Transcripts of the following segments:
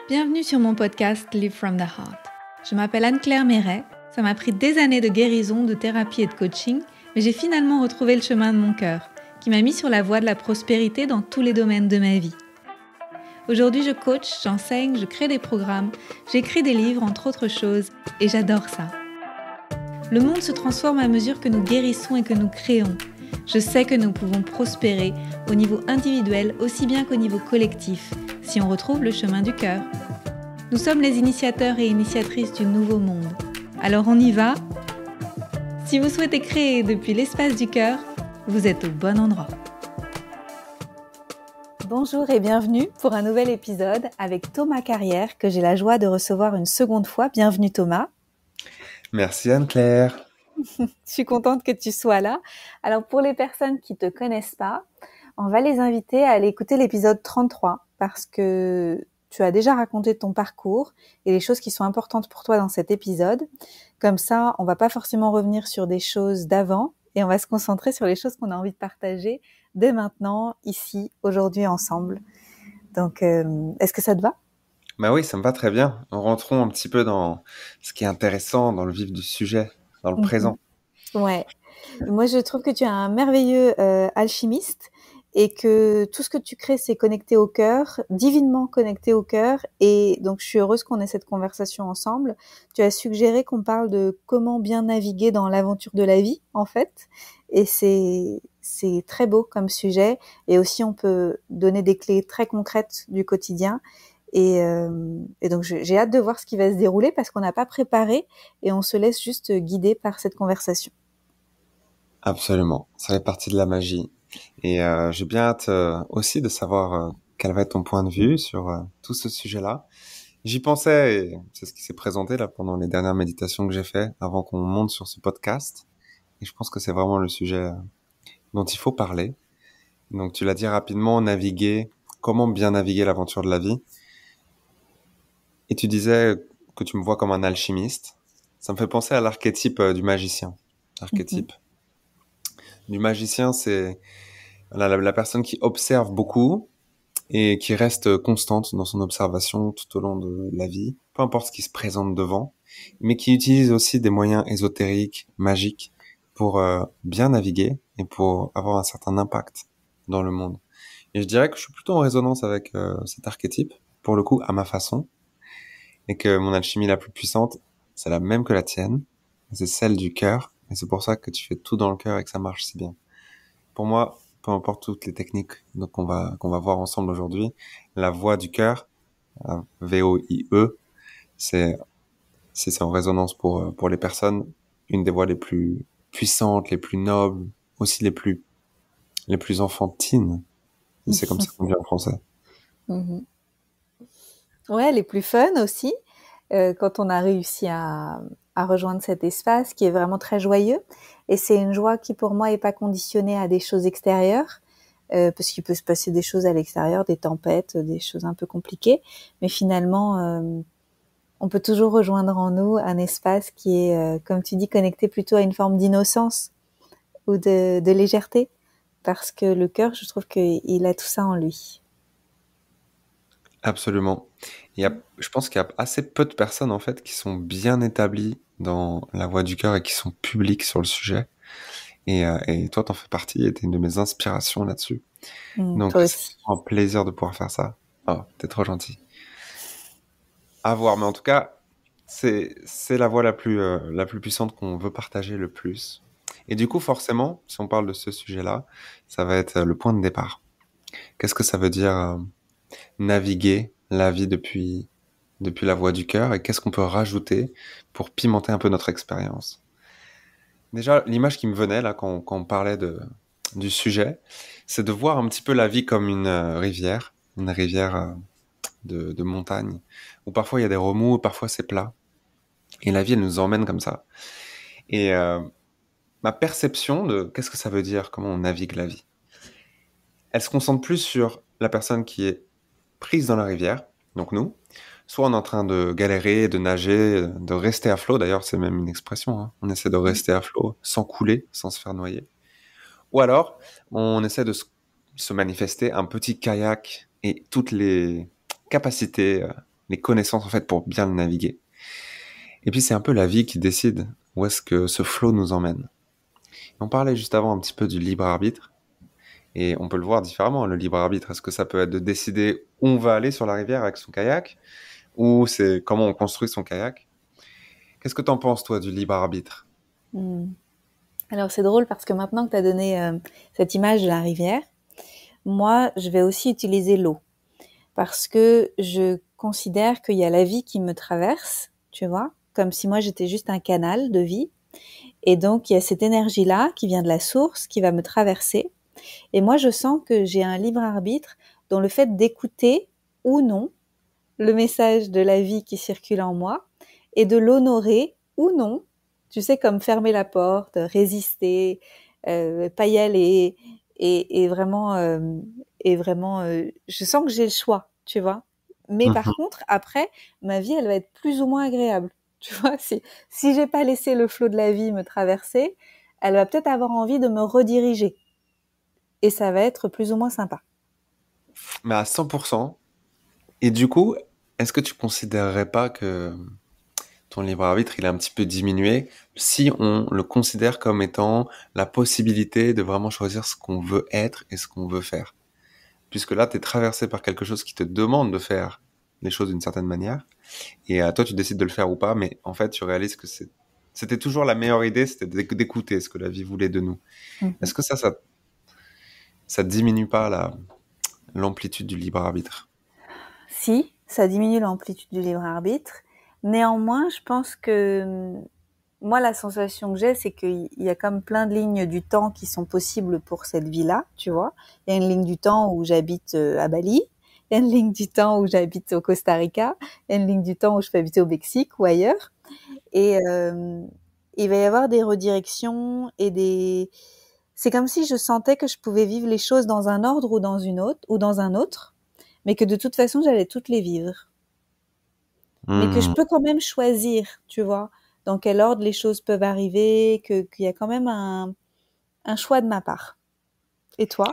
Bienvenue sur mon podcast Live from the Heart. Je m'appelle Anne-Claire Méret. Ça m'a pris des années de guérison, de thérapie et de coaching, mais j'ai finalement retrouvé le chemin de mon cœur, qui m'a mis sur la voie de la prospérité dans tous les domaines de ma vie. Aujourd'hui, je coach, j'enseigne, je crée des programmes, j'écris des livres, entre autres choses, et j'adore ça. Le monde se transforme à mesure que nous guérissons et que nous créons. Je sais que nous pouvons prospérer au niveau individuel aussi bien qu'au niveau collectif, si on retrouve le chemin du cœur. Nous sommes les initiateurs et initiatrices du nouveau monde. Alors on y va ? Si vous souhaitez créer depuis l'espace du cœur, vous êtes au bon endroit. Bonjour et bienvenue pour un nouvel épisode avec Thomas Carrière que j'ai la joie de recevoir une seconde fois. Bienvenue Thomas. Merci Anne-Claire. Je suis contente que tu sois là. Alors pour les personnes qui te connaissent pas, on va les inviter à aller écouter l'épisode 33 parce que tu as déjà raconté ton parcours et les choses qui sont importantes pour toi dans cet épisode. Comme ça, on va pas forcément revenir sur des choses d'avant et on va se concentrer sur les choses qu'on a envie de partager dès maintenant, ici, aujourd'hui, ensemble. Donc, est-ce que ça te va ? Bah oui, ça me va très bien. Rentrons un petit peu dans ce qui est intéressant, dans le vif du sujet, dans le présent. Ouais. Moi, je trouve que tu es un merveilleux alchimiste et que tout ce que tu crées, c'est connecté au cœur, divinement connecté au cœur. Et donc, je suis heureuse qu'on ait cette conversation ensemble. Tu as suggéré qu'on parle de comment bien naviguer dans l'aventure de la vie, en fait. Et c'est très beau comme sujet. Et aussi, on peut donner des clés très concrètes du quotidien. Et donc, j'ai hâte de voir ce qui va se dérouler parce qu'on n'a pas préparé et on se laisse juste guider par cette conversation. Absolument, ça fait partie de la magie. Et j'ai bien hâte aussi de savoir quel va être ton point de vue sur tout ce sujet-là. J'y pensais, et c'est ce qui s'est présenté là pendant les dernières méditations que j'ai fait avant qu'on monte sur ce podcast. Et je pense que c'est vraiment le sujet dont il faut parler. Donc tu l'as dit rapidement, naviguer, comment bien naviguer l'aventure de la vie. Et tu disais que tu me vois comme un alchimiste. Ça me fait penser à l'archétype du magicien. L'archétype du magicien, c'est la personne qui observe beaucoup et qui reste constante dans son observation tout au long de la vie, peu importe ce qui se présente devant, mais qui utilise aussi des moyens ésotériques, magiques, pour bien naviguer et pour avoir un certain impact dans le monde. Et je dirais que je suis plutôt en résonance avec cet archétype, pour le coup, à ma façon, et que mon alchimie la plus puissante, c'est la même que la tienne, c'est celle du cœur, et c'est pour ça que tu fais tout dans le cœur et que ça marche si bien. Pour moi, peu importe toutes les techniques donc qu'on va voir ensemble aujourd'hui, la voix du cœur, VOIE, c'est en résonance pour les personnes, une des voix les plus puissantes, les plus nobles, aussi les plus enfantines. C'est comme ça qu'on dit en français. Mm-hmm. Ouais, les plus fun aussi, quand on a réussi à rejoindre cet espace qui est vraiment très joyeux. Et c'est une joie qui, pour moi, est pas conditionnée à des choses extérieures, parce qu'il peut se passer des choses à l'extérieur, des tempêtes, des choses un peu compliquées. Mais finalement, on peut toujours rejoindre en nous un espace qui est, comme tu dis, connecté plutôt à une forme d'innocence ou de légèreté. Parce que le cœur, je trouve qu'il a tout ça en lui. Absolument. Je pense qu'il y a assez peu de personnes en fait qui sont bien établies dans la voix du cœur et qui sont publiques sur le sujet. Et toi, t'en fais partie et t'es une de mes inspirations là-dessus. Donc, toi c'est aussi. un plaisir de pouvoir faire ça. Oh, t'es trop gentil. À voir, mais en tout cas, c'est la voix la plus puissante qu'on veut partager le plus. Et du coup, forcément, si on parle de ce sujet-là, ça va être le point de départ. Qu'est-ce que ça veut dire naviguer la vie depuis la voie du cœur et qu'est-ce qu'on peut rajouter pour pimenter un peu notre expérience. Déjà, l'image qui me venait là quand on parlait du sujet, c'est de voir un petit peu la vie comme une rivière de montagne, où parfois il y a des remous, parfois c'est plat. Et la vie, elle nous emmène comme ça. Et ma perception de qu'est-ce que ça veut dire, comment on navigue la vie, elle se concentre plus sur la personne qui est prise dans la rivière, donc nous, soit on est en train de galérer, de nager, de rester à flot. D'ailleurs, c'est même une expression, hein. On essaie de rester à flot, sans couler, sans se faire noyer. Ou alors, on essaie se manifester un petit kayak et toutes les capacités les connaissances en fait pour bien le naviguer. Et puis c'est un peu la vie qui décide où est-ce que ce flot nous emmène. On parlait juste avant un petit peu du libre arbitre, et on peut le voir différemment, le libre arbitre. Est-ce que ça peut être de décider où on va aller sur la rivière avec son kayak, ou c'est comment on construit son kayak? Qu'est-ce que t'en penses, toi, du libre arbitre? Hmm. Alors c'est drôle parce que maintenant que tu as donné cette image de la rivière, moi je vais aussi utiliser l'eau parce que je considère qu'il y a la vie qui me traverse, tu vois, comme si moi j'étais juste un canal de vie. Et donc il y a cette énergie-là qui vient de la source, qui va me traverser. Et moi je sens que j'ai un libre arbitre dans le fait d'écouter ou non le message de la vie qui circule en moi et de l'honorer ou non. Tu sais, comme fermer la porte, résister, pas y aller. Et vraiment, je sens que j'ai le choix, tu vois. Mais par Mhm. contre, après, ma vie, elle va être plus ou moins agréable. Tu vois, si j'ai pas laissé le flot de la vie me traverser, elle va peut-être avoir envie de me rediriger. Et ça va être plus ou moins sympa. Mais à 100%. Et du coup, est-ce que tu considérerais pas que ton libre arbitre, il est un petit peu diminué si on le considère comme étant la possibilité de vraiment choisir ce qu'on veut être et ce qu'on veut faire? Puisque là, tu es traversé par quelque chose qui te demande de faire les choses d'une certaine manière, et toi, tu décides de le faire ou pas, mais en fait, tu réalises que c'était toujours la meilleure idée, c'était d'écouter ce que la vie voulait de nous. Mhm. Est-ce que ça diminue pas l'amplitude du libre arbitre? Si, ça diminue l'amplitude du libre arbitre. Néanmoins, je pense que moi, la sensation que j'ai, c'est qu'il y a comme plein de lignes du temps qui sont possibles pour cette vie-là, tu vois. Il y a une ligne du temps où j'habite à Bali, il y a une ligne du temps où j'habite au Costa Rica, il y a une ligne du temps où je peux habiter au Mexique ou ailleurs. Et il va y avoir des redirections et des... C'est comme si je sentais que je pouvais vivre les choses dans un ordre ou dans une autre, ou dans un autre, mais que de toute façon, j'allais toutes les vivre. Mais que je Hmm. peux quand même choisir, tu vois, dans quel ordre les choses peuvent arriver, qu'il y a quand même un choix de ma part. Et toi?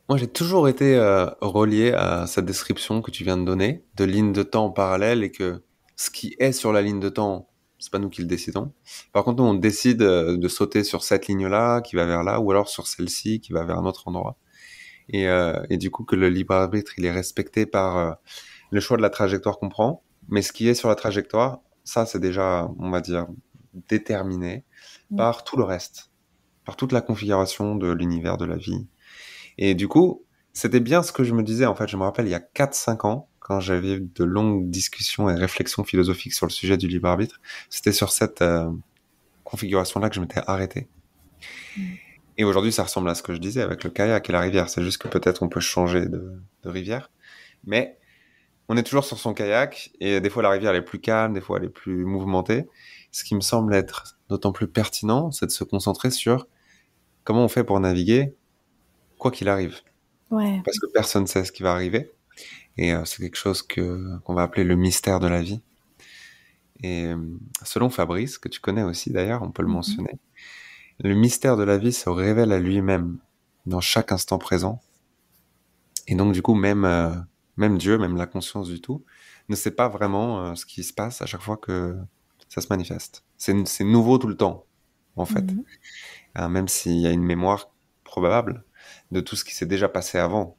Moi, j'ai toujours été relié à cette description que tu viens de donner, de ligne de temps parallèle, et que ce qui est sur la ligne de temps, c'est pas nous qui le décidons. Par contre, nous, on décide de sauter sur cette ligne-là, qui va vers là, ou alors sur celle-ci, qui va vers un autre endroit. Et du coup, que le libre arbitre, il est respecté par le choix de la trajectoire qu'on prend. Mais ce qui est sur la trajectoire, ça, c'est déjà, on va dire, déterminé Mm. par tout le reste, par toute la configuration de l'univers de la vie. Et du coup, c'était bien ce que je me disais, en fait, je me rappelle, il y a 4 5 ans, quand j'avais eu de longues discussions et réflexions philosophiques sur le sujet du libre arbitre, c'était sur cette configuration-là que je m'étais arrêté. Mm. Et aujourd'hui, ça ressemble à ce que je disais avec le kayak et la rivière. C'est juste que peut-être on peut changer de rivière. Mais on est toujours sur son kayak, et des fois la rivière elle est plus calme, des fois elle est plus mouvementée. Ce qui me semble être d'autant plus pertinent, c'est de se concentrer sur comment on fait pour naviguer, quoi qu'il arrive. Ouais. Parce que personne ne sait ce qui va arriver. Et c'est quelque chose qu'on va appeler le mystère de la vie. Et selon Fabrice, que tu connais aussi d'ailleurs, on peut le Mhm. mentionner, le mystère de la vie se révèle à lui-même dans chaque instant présent. Et donc du coup, même Dieu, même la conscience du tout, ne sait pas vraiment ce qui se passe à chaque fois que ça se manifeste. C'est nouveau tout le temps, en fait. Mhm. Même s'il y a une mémoire probable de tout ce qui s'est déjà passé avant,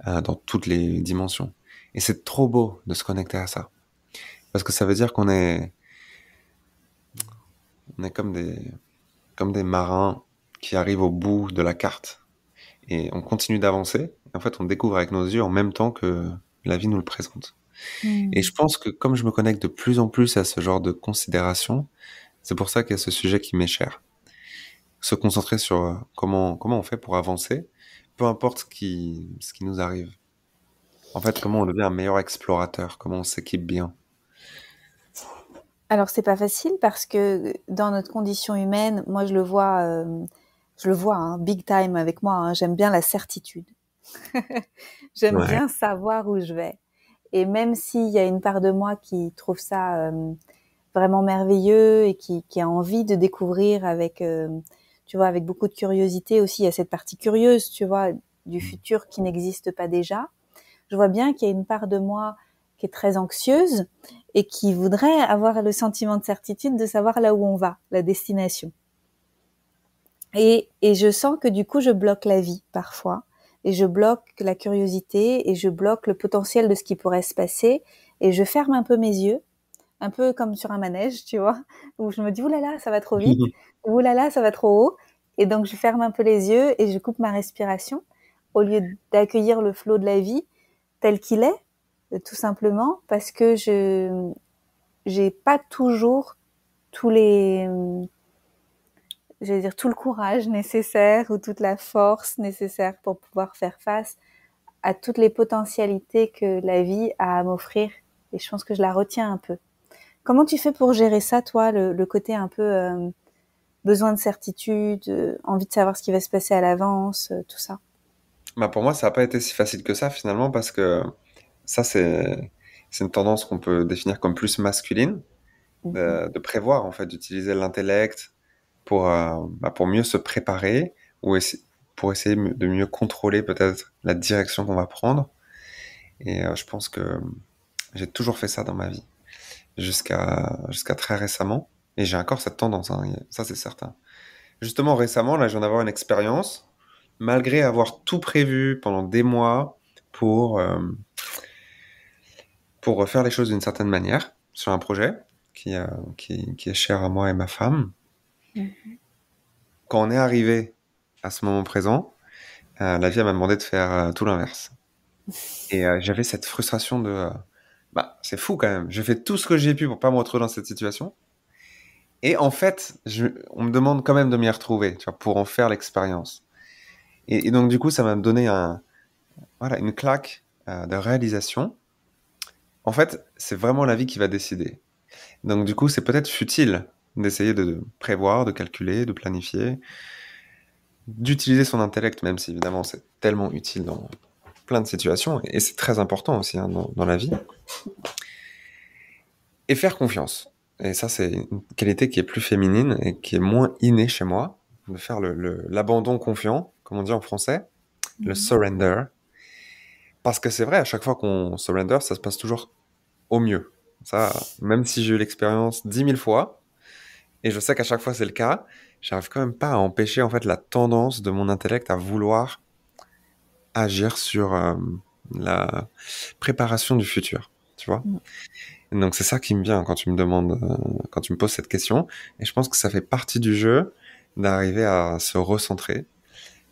dans toutes les dimensions. Et c'est trop beau de se connecter à ça. Parce que ça veut dire on est comme des marins qui arrivent au bout de la carte. Et on continue d'avancer. En fait, on découvre avec nos yeux en même temps que la vie nous le présente. Et je Mm. pense que comme je me connecte de plus en plus à ce genre de considération, c'est pour ça qu'il y a ce sujet qui m'est cher. Se concentrer sur comment on fait pour avancer, peu importe ce qui nous arrive. En fait, comment on devient un meilleur explorateur, comment on s'équipe bien. Alors c'est pas facile parce que dans notre condition humaine, moi je le vois hein, big time avec moi. Hein, j'aime bien la certitude. J'aime Ouais. bien savoir où je vais. Et même s'il y a une part de moi qui trouve ça vraiment merveilleux et qui a envie de découvrir avec, tu vois, avec beaucoup de curiosité aussi, il y a cette partie curieuse, tu vois, du futur qui n'existe pas déjà. je vois bien qu'il y a une part de moi qui est très anxieuse et qui voudrait avoir le sentiment de certitude de savoir là où on va, la destination. Et je sens que du coup, je bloque la vie parfois, et je bloque la curiosité, et je bloque le potentiel de ce qui pourrait se passer, et je ferme un peu mes yeux, un peu comme sur un manège, tu vois, où je me dis, oulala, ça va trop vite, oulala, ça va trop haut, et donc je ferme un peu les yeux et je coupe ma respiration, au lieu d'accueillir le flot de la vie tel qu'il est, tout simplement, parce que j'ai pas toujours tous les, je veux dire, tout le courage nécessaire ou toute la force nécessaire pour pouvoir faire face à toutes les potentialités que la vie a à m'offrir. Et je pense que je la retiens un peu. Comment tu fais pour gérer ça, toi, le côté un peu besoin de certitude, envie de savoir ce qui va se passer à l'avance, tout ça? Bah pour moi, ça n'a pas été si facile que ça finalement parce que ça, c'est une tendance qu'on peut définir comme plus masculine, Mhm. de prévoir en fait, d'utiliser l'intellect pour mieux se préparer ou pour essayer de mieux contrôler peut-être la direction qu'on va prendre. Et je pense que j'ai toujours fait ça dans ma vie jusqu'à très récemment. Et j'ai encore cette tendance, hein, ça c'est certain. Justement, récemment, là, je viens d'avoir une expérience, malgré avoir tout prévu pendant des mois pour, euh, pour faire les choses d'une certaine manière sur un projet qui est cher à moi et ma femme. Mhm. Quand on est arrivé à ce moment présent, la vie elle m'a demandé de faire tout l'inverse. Et j'avais cette frustration bah, c'est fou quand même. Je fais tout ce que j'ai pu pour pas me retrouver dans cette situation. Et en fait, on me demande quand même de m'y retrouver, tu vois, pour en faire l'expérience. Et donc, du coup, ça m'a donné voilà, une claque de réalisation. En fait, c'est vraiment la vie qui va décider. Donc, du coup, c'est peut-être futile d'essayer de prévoir, de calculer, de planifier, d'utiliser son intellect, même si évidemment c'est tellement utile dans plein de situations, et c'est très important aussi hein, dans la vie. Et faire confiance. Et ça, c'est une qualité qui est plus féminine et qui est moins innée chez moi, de faire l'abandon confiant, comme on dit en français, le Mhm. surrender. Parce que c'est vrai, à chaque fois qu'on surrender, ça se passe toujours au mieux. Ça, même si j'ai eu l'expérience 10 000 fois, et je sais qu'à chaque fois c'est le cas, j'arrive quand même pas à empêcher en fait la tendance de mon intellect à vouloir agir sur la préparation du futur, tu vois. Mhm. Et donc c'est ça qui me vient quand tu me demandes, quand tu me poses cette question, et je pense que ça fait partie du jeu d'arriver à se recentrer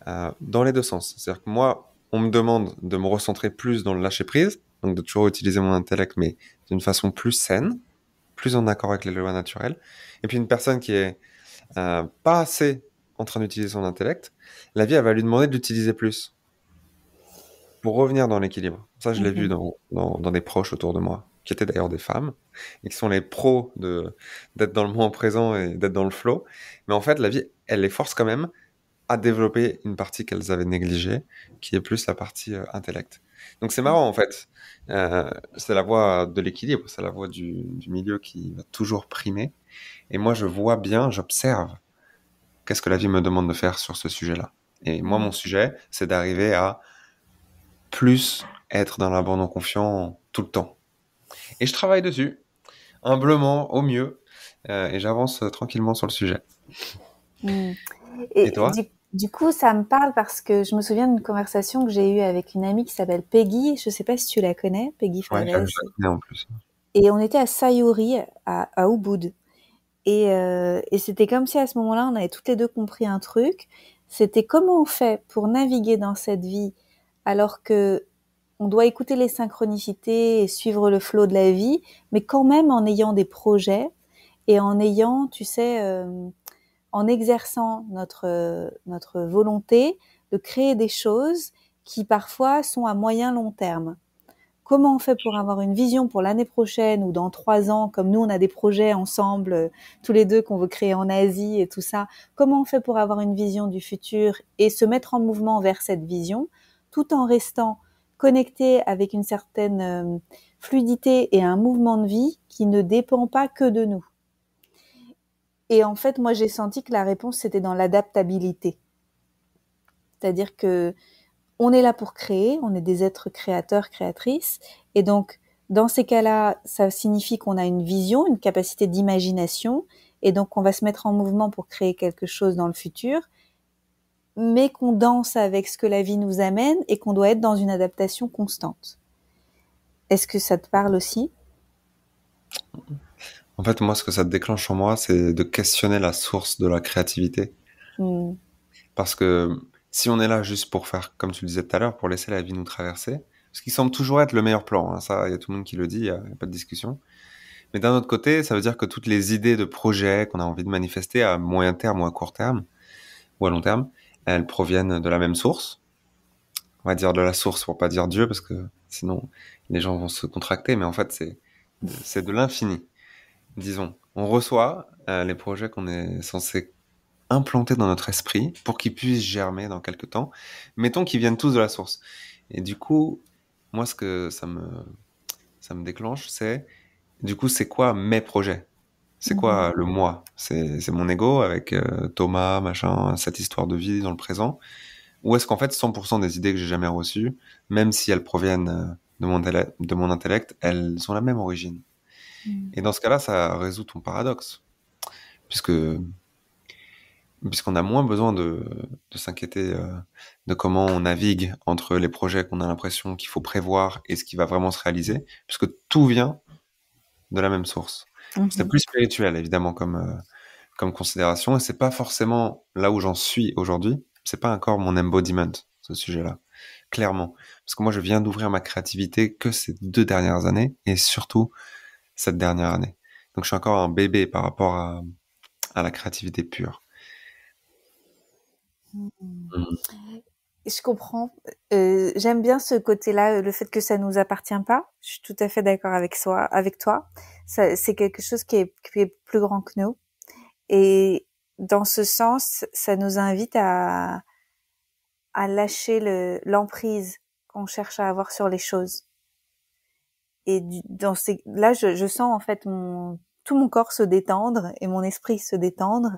dans les deux sens. C'est-à-dire que moi, on me demande de me recentrer plus dans le lâcher prise, donc de toujours utiliser mon intellect, mais d'une façon plus saine, plus en accord avec les lois naturelles. Et puis une personne qui est pas assez en train d'utiliser son intellect, la vie, elle va lui demander de l'utiliser plus pour revenir dans l'équilibre. Ça, je l'ai vu Mhm. dans des proches autour de moi, qui étaient d'ailleurs des femmes, et qui sont les pros d'être dans le moment présent et d'être dans le flow. Mais en fait, la vie, elle les force quand même à développer une partie qu'elles avaient négligée, qui est plus la partie intellect. Donc c'est marrant en fait. C'est la voie de l'équilibre, c'est la voie du milieu qui va toujours primer. Et moi je vois bien, j'observe qu'est-ce que la vie me demande de faire sur ce sujet-là. Et moi mon sujet, c'est d'arriver à plus être dans l'abandon confiant tout le temps. Et je travaille dessus, humblement, au mieux, et j'avance tranquillement sur le sujet. Mhm. Et Et toi? du coup, ça me parle parce que je me souviens d'une conversation que j'ai eue avec une amie qui s'appelle Peggy. Je sais pas si tu la connais, Peggy Ouais, Fares. je la connais en plus. Et on était à Sayuri, à Ubud. Et c'était comme si à ce moment-là, on avait toutes les deux compris un truc. C'était comment on fait pour naviguer dans cette vie alors que on doit écouter les synchronicités et suivre le flot de la vie, mais quand même en ayant des projets et en ayant, tu sais, en exerçant notre volonté de créer des choses qui parfois sont à moyen long terme. Comment on fait pour avoir une vision pour l'année prochaine ou dans 3 ans, comme nous on a des projets ensemble, tous les deux qu'on veut créer en Asie et tout ça. Comment on fait pour avoir une vision du futur et se mettre en mouvement vers cette vision, tout en restant connecté avec une certaine fluidité et un mouvement de vie qui ne dépend pas que de nous. Et en fait, moi j'ai senti que la réponse c'était dans l'adaptabilité. C'est-à-dire que on est là pour créer, on est des êtres créateurs, créatrices, et donc dans ces cas-là, ça signifie qu'on a une vision, une capacité d'imagination, et donc on va se mettre en mouvement pour créer quelque chose dans le futur, mais qu'on danse avec ce que la vie nous amène et qu'on doit être dans une adaptation constante. Est-ce que ça te parle aussi? En fait, moi, ce que ça déclenche en moi, c'est de questionner la source de la créativité. Hmm. Parce que si on est là juste pour faire, comme tu le disais tout à l'heure, pour laisser la vie nous traverser, ce qui semble toujours être le meilleur plan, hein, ça, il y a tout le monde qui le dit, il y a pas de discussion. Mais d'un autre côté, ça veut dire que toutes les idées de projets qu'on a envie de manifester à moyen terme ou à court terme, ou à long terme, elles proviennent de la même source. On va dire de la source pour pas dire Dieu, parce que sinon les gens vont se contracter, mais en fait, c'est de l'infini. Disons, on reçoit les projets qu'on est censé implanter dans notre esprit pour qu'ils puissent germer dans quelques temps. Mettons qu'ils viennent tous de la source. Et du coup, moi, ce que ça me déclenche, c'est, du coup, c'est quoi mes projets? C'est Mhm. quoi le moi? C'est mon ego avec Thomas, machin, cette histoire de vie dans le présent? Ou est-ce qu'en fait, 100% des idées que j'ai jamais reçues, même si elles proviennent de mon intellect, elles ont la même origine? Hmm. Et dans ce cas-là, ça résout ton paradoxe, puisque puisqu'on a moins besoin de s'inquiéter de comment on navigue entre les projets qu'on a l'impression qu'il faut prévoir et ce qui va vraiment se réaliser, puisque tout vient de la même source. C'est Mhm. plus spirituel, évidemment, comme considération, et c'est pas forcément là où j'en suis aujourd'hui. C'est pas encore mon embodiment, ce sujet-là, clairement. Parce que moi, je viens d'ouvrir ma créativité que ces 2 dernières années, et surtout cette dernière année. Donc, je suis encore un bébé par rapport à la créativité pure. Hmm. Mhm. Je comprends. J'aime bien ce côté-là, le fait que ça nous appartient pas. Je suis tout à fait d'accord avec toi. C'est quelque chose qui est plus grand que nous. Et dans ce sens, ça nous invite à lâcher l'emprise qu'on cherche à avoir sur les choses. Et là, je sens en fait tout mon corps se détendre et mon esprit se détendre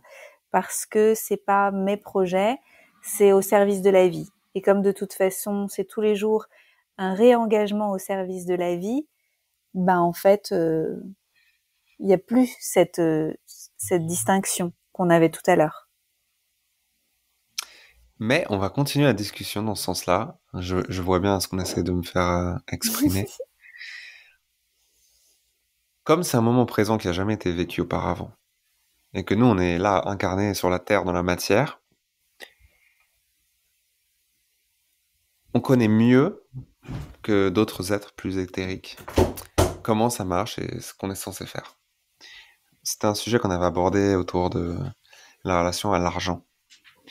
parce que c'est pas mes projets, c'est au service de la vie. Et comme de toute façon, c'est tous les jours un réengagement au service de la vie, ben en fait, il y a plus cette distinction qu'on avait tout à l'heure. Mais on va continuer la discussion dans ce sens-là. Je vois bien ce qu'on essaie de me faire exprimer. Comme c'est un moment présent qui a jamais été vécu auparavant, et que nous, on est là, incarné sur la Terre, dans la matière, on connaît mieux que d'autres êtres plus éthériques comment ça marche et ce qu'on est censé faire. C'était un sujet qu'on avait abordé autour de la relation à l'argent.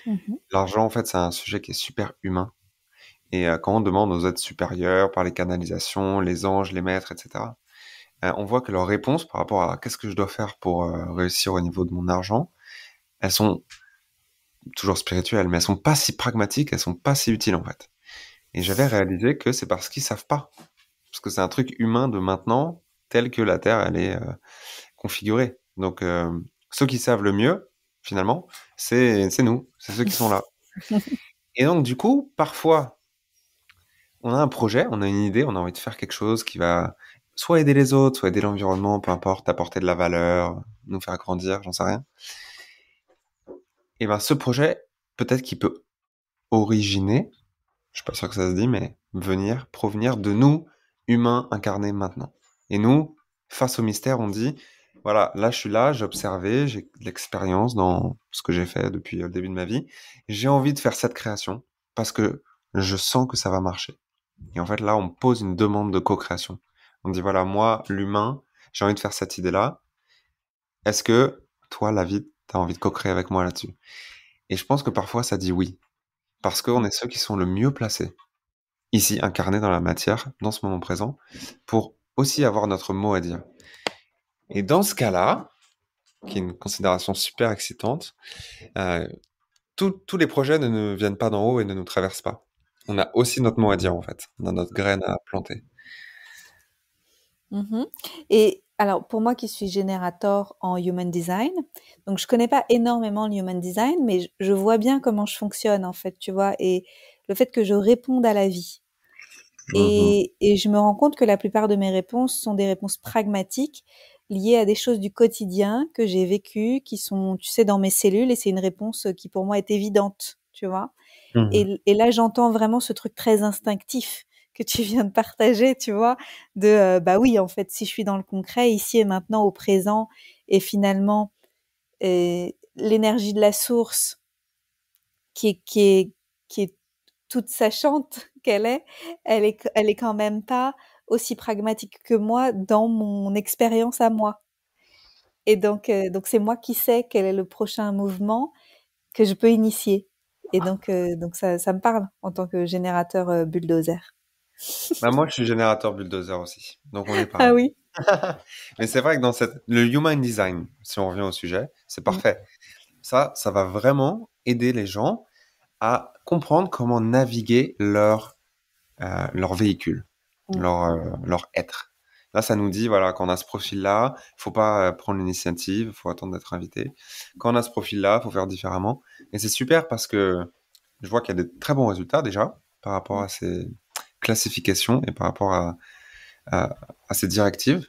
Mhm. L'argent, en fait, c'est un sujet qui est super humain. Et quand on demande aux êtres supérieurs, par les canalisations, les anges, les maîtres, etc., on voit que leurs réponses par rapport à qu'est-ce que je dois faire pour réussir au niveau de mon argent, elles sont toujours spirituelles, mais elles sont pas si pragmatiques, elles sont pas si utiles en fait. Et j'avais réalisé que c'est parce qu'ils savent pas, parce que c'est un truc humain de maintenant, tel que la Terre elle est configurée. Donc ceux qui savent le mieux, finalement, c'est nous, c'est ceux qui sont là. Et donc du coup, parfois, on a un projet, on a une idée, on a envie de faire quelque chose qui va soit aider les autres, soit aider l'environnement, peu importe, apporter de la valeur, nous faire grandir, j'en sais rien. Et ben ce projet, peut-être qu'il peut originer, je suis pas sûr que ça se dit, mais provenir de nous, humains incarnés maintenant. Et nous, face au mystère, on dit, voilà, là je suis là, j'ai observé, j'ai de l'expérience dans ce que j'ai fait depuis le début de ma vie, j'ai envie de faire cette création parce que je sens que ça va marcher. Et en fait, là, on pose une demande de co-création. On dit, voilà, moi, l'humain, j'ai envie de faire cette idée-là. Est-ce que toi, la vie, t'as envie de co-créer avec moi là-dessus? Et je pense que parfois, ça dit oui. Parce qu'on est ceux qui sont le mieux placés, ici, incarnés dans la matière, dans ce moment présent, pour aussi avoir notre mot à dire. Et dans ce cas-là, qui est une considération super excitante, euh, tous les projets ne nous viennent pas d'en haut et ne nous traversent pas. On a aussi notre mot à dire, en fait. On a notre graine à planter. Mhm. Et alors, pour moi qui suis générateur en Human Design, donc je connais pas énormément le Human Design, mais je vois bien comment je fonctionne en fait, tu vois. Et le fait que je réponde à la vie. Mhm. Et je me rends compte que la plupart de mes réponses sont des réponses pragmatiques liées à des choses du quotidien que j'ai vécues, qui sont, tu sais, dans mes cellules, et c'est une réponse qui pour moi est évidente, tu vois. Mhm. Et là, j'entends vraiment ce truc très instinctif que tu viens de partager, tu vois, de bah oui, en fait, si je suis dans le concret, ici et maintenant, au présent, et finalement, l'énergie de la source qui est toute sachante elle est quand même pas aussi pragmatique que moi dans mon expérience à moi. Et donc c'est moi qui sais quel est le prochain mouvement que je peux initier. Et donc ça me parle en tant que générateur bulldozer. Bah, moi, je suis générateur bulldozer aussi. Donc, on est Ah pareil. oui. Mais c'est vrai que le human design, si on revient au sujet, c'est Mm, parfait. Ça va vraiment aider les gens à comprendre comment naviguer leur véhicule, mm, leur être. Là, ça nous dit, voilà, quand on a ce profil-là, faut pas prendre l'initiative, faut attendre d'être invité. Quand on a ce profil-là, faut faire différemment. Et c'est super parce que je vois qu'il y a des très bons résultats déjà par rapport mm, à ces classifications et par rapport à, à ces directives.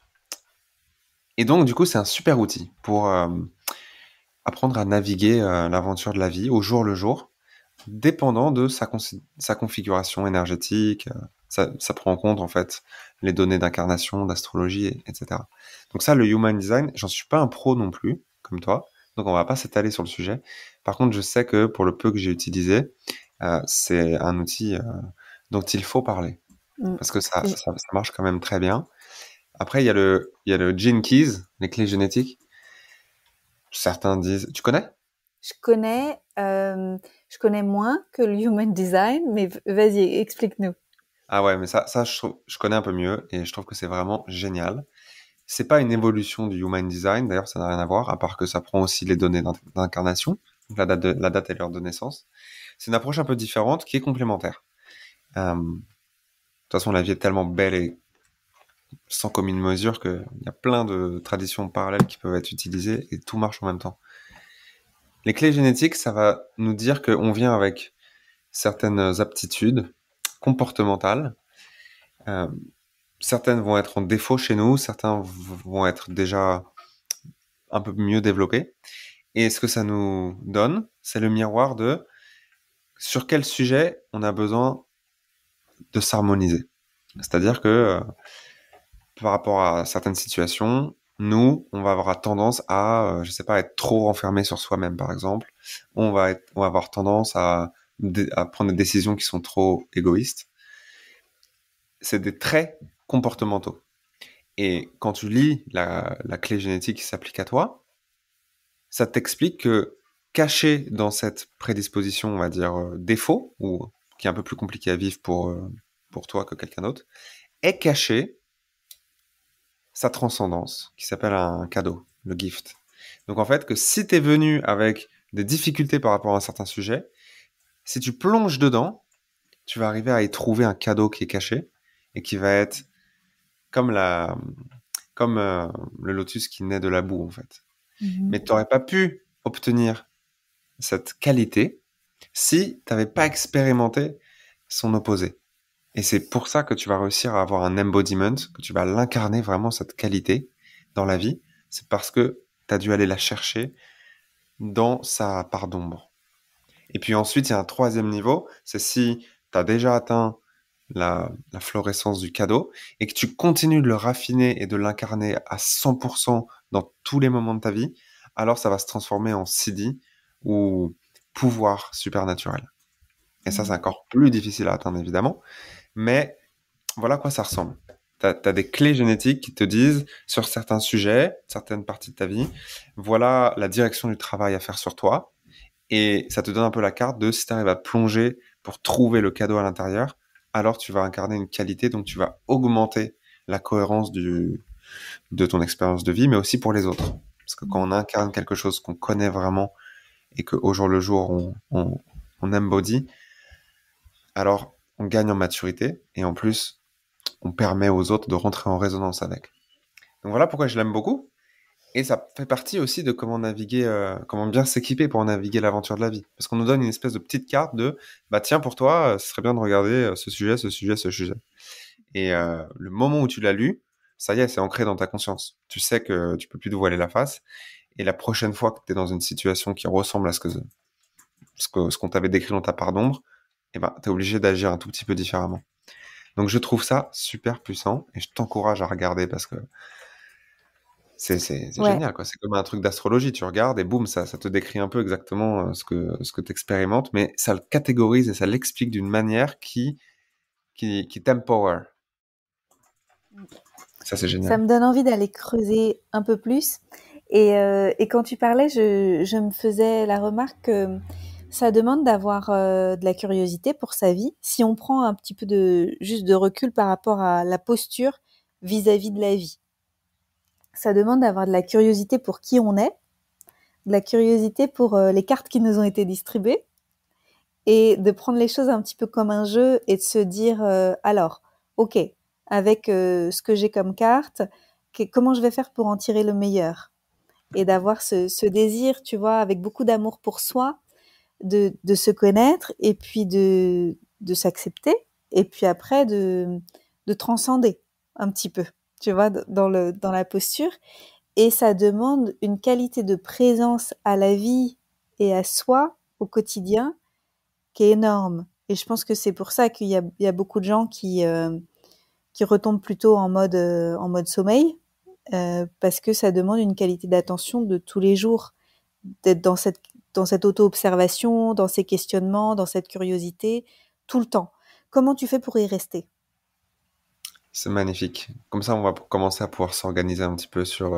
Et donc, du coup, c'est un super outil pour apprendre à naviguer l'aventure de la vie au jour le jour, dépendant de sa configuration énergétique. Ça prend en compte, en fait, les données d'incarnation, d'astrologie, etc. Donc ça, le Human Design, j'en suis pas un pro non plus, comme toi. Donc on va pas s'étaler sur le sujet. Par contre, je sais que pour le peu que j'ai utilisé, c'est un outil dont il faut parler. mm. Parce que ça, Je, ça, ça marche quand même très bien. Après, il y a le Gene Keys, les clés génétiques. Certains disent, tu connais? je connais, je connais moins que le human design, mais vas-y, explique-nous. Ah ouais, mais ça je connais un peu mieux et je trouve que c'est vraiment génial. C'est pas une évolution du Human Design, d'ailleurs, ça n'a rien à voir, à part que ça prend aussi les données d'incarnation, donc la date et l'heure de naissance. C'est une approche un peu différente qui est complémentaire. De toute façon, la vie est tellement belle et sans commune mesure qu'il y a plein de traditions parallèles qui peuvent être utilisées et tout marche en même temps. Les clés génétiques, ça va nous dire qu'on vient avec certaines aptitudes comportementales. Euh, Certaines vont être en défaut chez nous, certains vont être déjà un peu mieux développés. Et ce que ça nous donne, c'est le miroir de sur quel sujet on a besoin de s'harmoniser. C'est-à-dire que par rapport à certaines situations, nous, on va avoir tendance à, je sais pas, être trop renfermé sur soi-même, par exemple. On va avoir tendance à prendre des décisions qui sont trop égoïstes. C'est des traits comportementaux. Et quand tu lis la clé génétique qui s'applique à toi, ça t'explique que caché dans cette prédisposition, on va dire défaut, ou qui est un peu plus compliqué à vivre pour toi que quelqu'un d'autre, est caché sa transcendance, qui s'appelle un cadeau, le gift. Donc en fait, que si tu es venu avec des difficultés par rapport à un certain sujet, si tu plonges dedans, tu vas arriver à y trouver un cadeau qui est caché et qui va être comme comme le lotus qui naît de la boue en fait. Mhm. Mais tu n'aurais pas pu obtenir cette qualité si tu n'avais pas expérimenté son opposé. Et c'est pour ça que tu vas réussir à avoir un embodiment, que tu vas l'incarner vraiment cette qualité dans la vie. C'est parce que tu as dû aller la chercher dans sa part d'ombre. Et puis ensuite, il y a un troisième niveau, c'est si tu as déjà atteint la florescence du cadeau et que tu continues de le raffiner et de l'incarner à 100% dans tous les moments de ta vie, alors ça va se transformer en siddhi ou pouvoir supernaturel. Et ça, c'est Mhm. encore plus difficile à atteindre, évidemment. Mais voilà à quoi ça ressemble. Tu as des clés génétiques qui te disent, sur certains sujets, certaines parties de ta vie, voilà la direction du travail à faire sur toi. Et ça te donne un peu la carte de si tu arrives à plonger pour trouver le cadeau à l'intérieur, alors tu vas incarner une qualité, donc tu vas augmenter la cohérence de ton expérience de vie, mais aussi pour les autres. Parce que quand on incarne quelque chose qu'on connaît vraiment et qu'au jour le jour on embody, alors on gagne en maturité et en plus on permet aux autres de rentrer en résonance avec. Donc voilà pourquoi je l'aime beaucoup. Et ça fait partie aussi de comment naviguer, comment bien s'équiper pour naviguer l'aventure de la vie. Parce qu'on nous donne une espèce de petite carte de, bah tiens, pour toi, ce serait bien de regarder ce sujet, ce sujet, ce sujet. Et le moment où tu l'as lu, ça y est, c'est ancré dans ta conscience. Tu sais que tu peux plus te voiler la face. Et la prochaine fois que tu es dans une situation qui ressemble à ce qu'on t'avait décrit dans ta part d'ombre, eh ben, tu es obligé d'agir un tout petit peu différemment. Donc je trouve ça super puissant et je t'encourage à regarder parce que c'est Ouais, génial, quoi. C'est comme un truc d'astrologie. Tu regardes et boum, ça te décrit un peu exactement ce que tu expérimentes, mais ça le catégorise et ça l'explique d'une manière qui t'empower. Ça, c'est ça génial. me donne envie d'aller creuser un peu plus. Et quand tu parlais, je me faisais la remarque que ça demande d'avoir de la curiosité pour sa vie. Si on prend un petit peu juste de recul par rapport à la posture vis-à-vis de la vie, ça demande d'avoir de la curiosité pour qui on est, de la curiosité pour les cartes qui nous ont été distribuées, et de prendre les choses un petit peu comme un jeu et de se dire alors, ok, avec ce que j'ai comme carte, comment je vais faire pour en tirer le meilleur, et d'avoir ce désir, tu vois, avec beaucoup d'amour pour soi, de se connaître et puis de s'accepter, et puis après de transcender un petit peu, tu vois, dans la posture. Et ça demande une qualité de présence à la vie et à soi au quotidien qui est énorme. Et je pense que c'est pour ça qu'il y a beaucoup de gens qui retombent plutôt en mode sommeil, parce que ça demande une qualité d'attention de tous les jours, d'être dans cette auto-observation, dans ces questionnements, dans cette curiosité, tout le temps. Comment tu fais pour y rester? C'est magnifique. Comme ça, on va commencer à pouvoir s'organiser un petit peu sur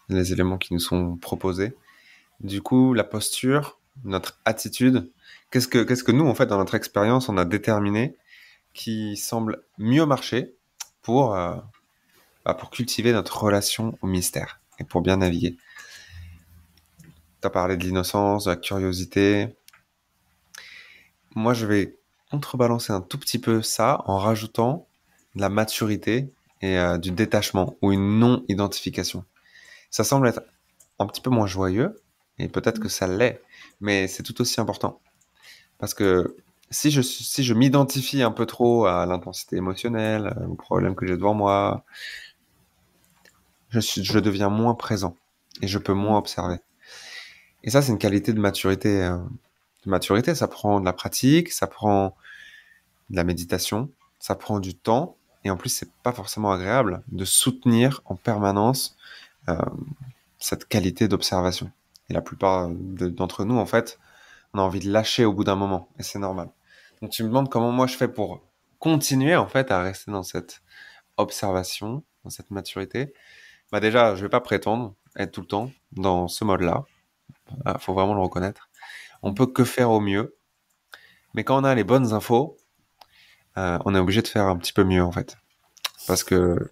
les éléments qui nous sont proposés. Du coup, la posture, notre attitude, qu'est-ce que nous, en fait, dans notre expérience, on a déterminé qui semble mieux marcher pour, pour cultiver notre relation au mystère et pour bien naviguer. Tu as parlé de l'innocence, de la curiosité. Moi, je vais contrebalancer un tout petit peu ça en rajoutant de la maturité et du détachement ou une non-identification. Ça semble être un petit peu moins joyeux et peut-être que ça l'est, mais c'est tout aussi important. Parce que si je m'identifie un peu trop à l'intensité émotionnelle, aux problèmes que j'ai devant moi, je deviens moins présent et je peux moins observer. Et ça, c'est une qualité de maturité. De maturité, ça prend de la pratique, ça prend de la méditation, ça prend du temps. Et en plus, c'est pas forcément agréable de soutenir en permanence euh, cette qualité d'observation. Et la plupart d'entre nous, en fait, on a envie de lâcher au bout d'un moment. Et c'est normal. Donc, tu me demandes comment moi je fais pour continuer, en fait, à rester dans cette observation, dans cette maturité. Bah déjà, je vais pas prétendre être tout le temps dans ce mode-là. Faut vraiment le reconnaître. On peut que faire au mieux. Mais quand on a les bonnes infos, on est obligé de faire un petit peu mieux, en fait. Parce que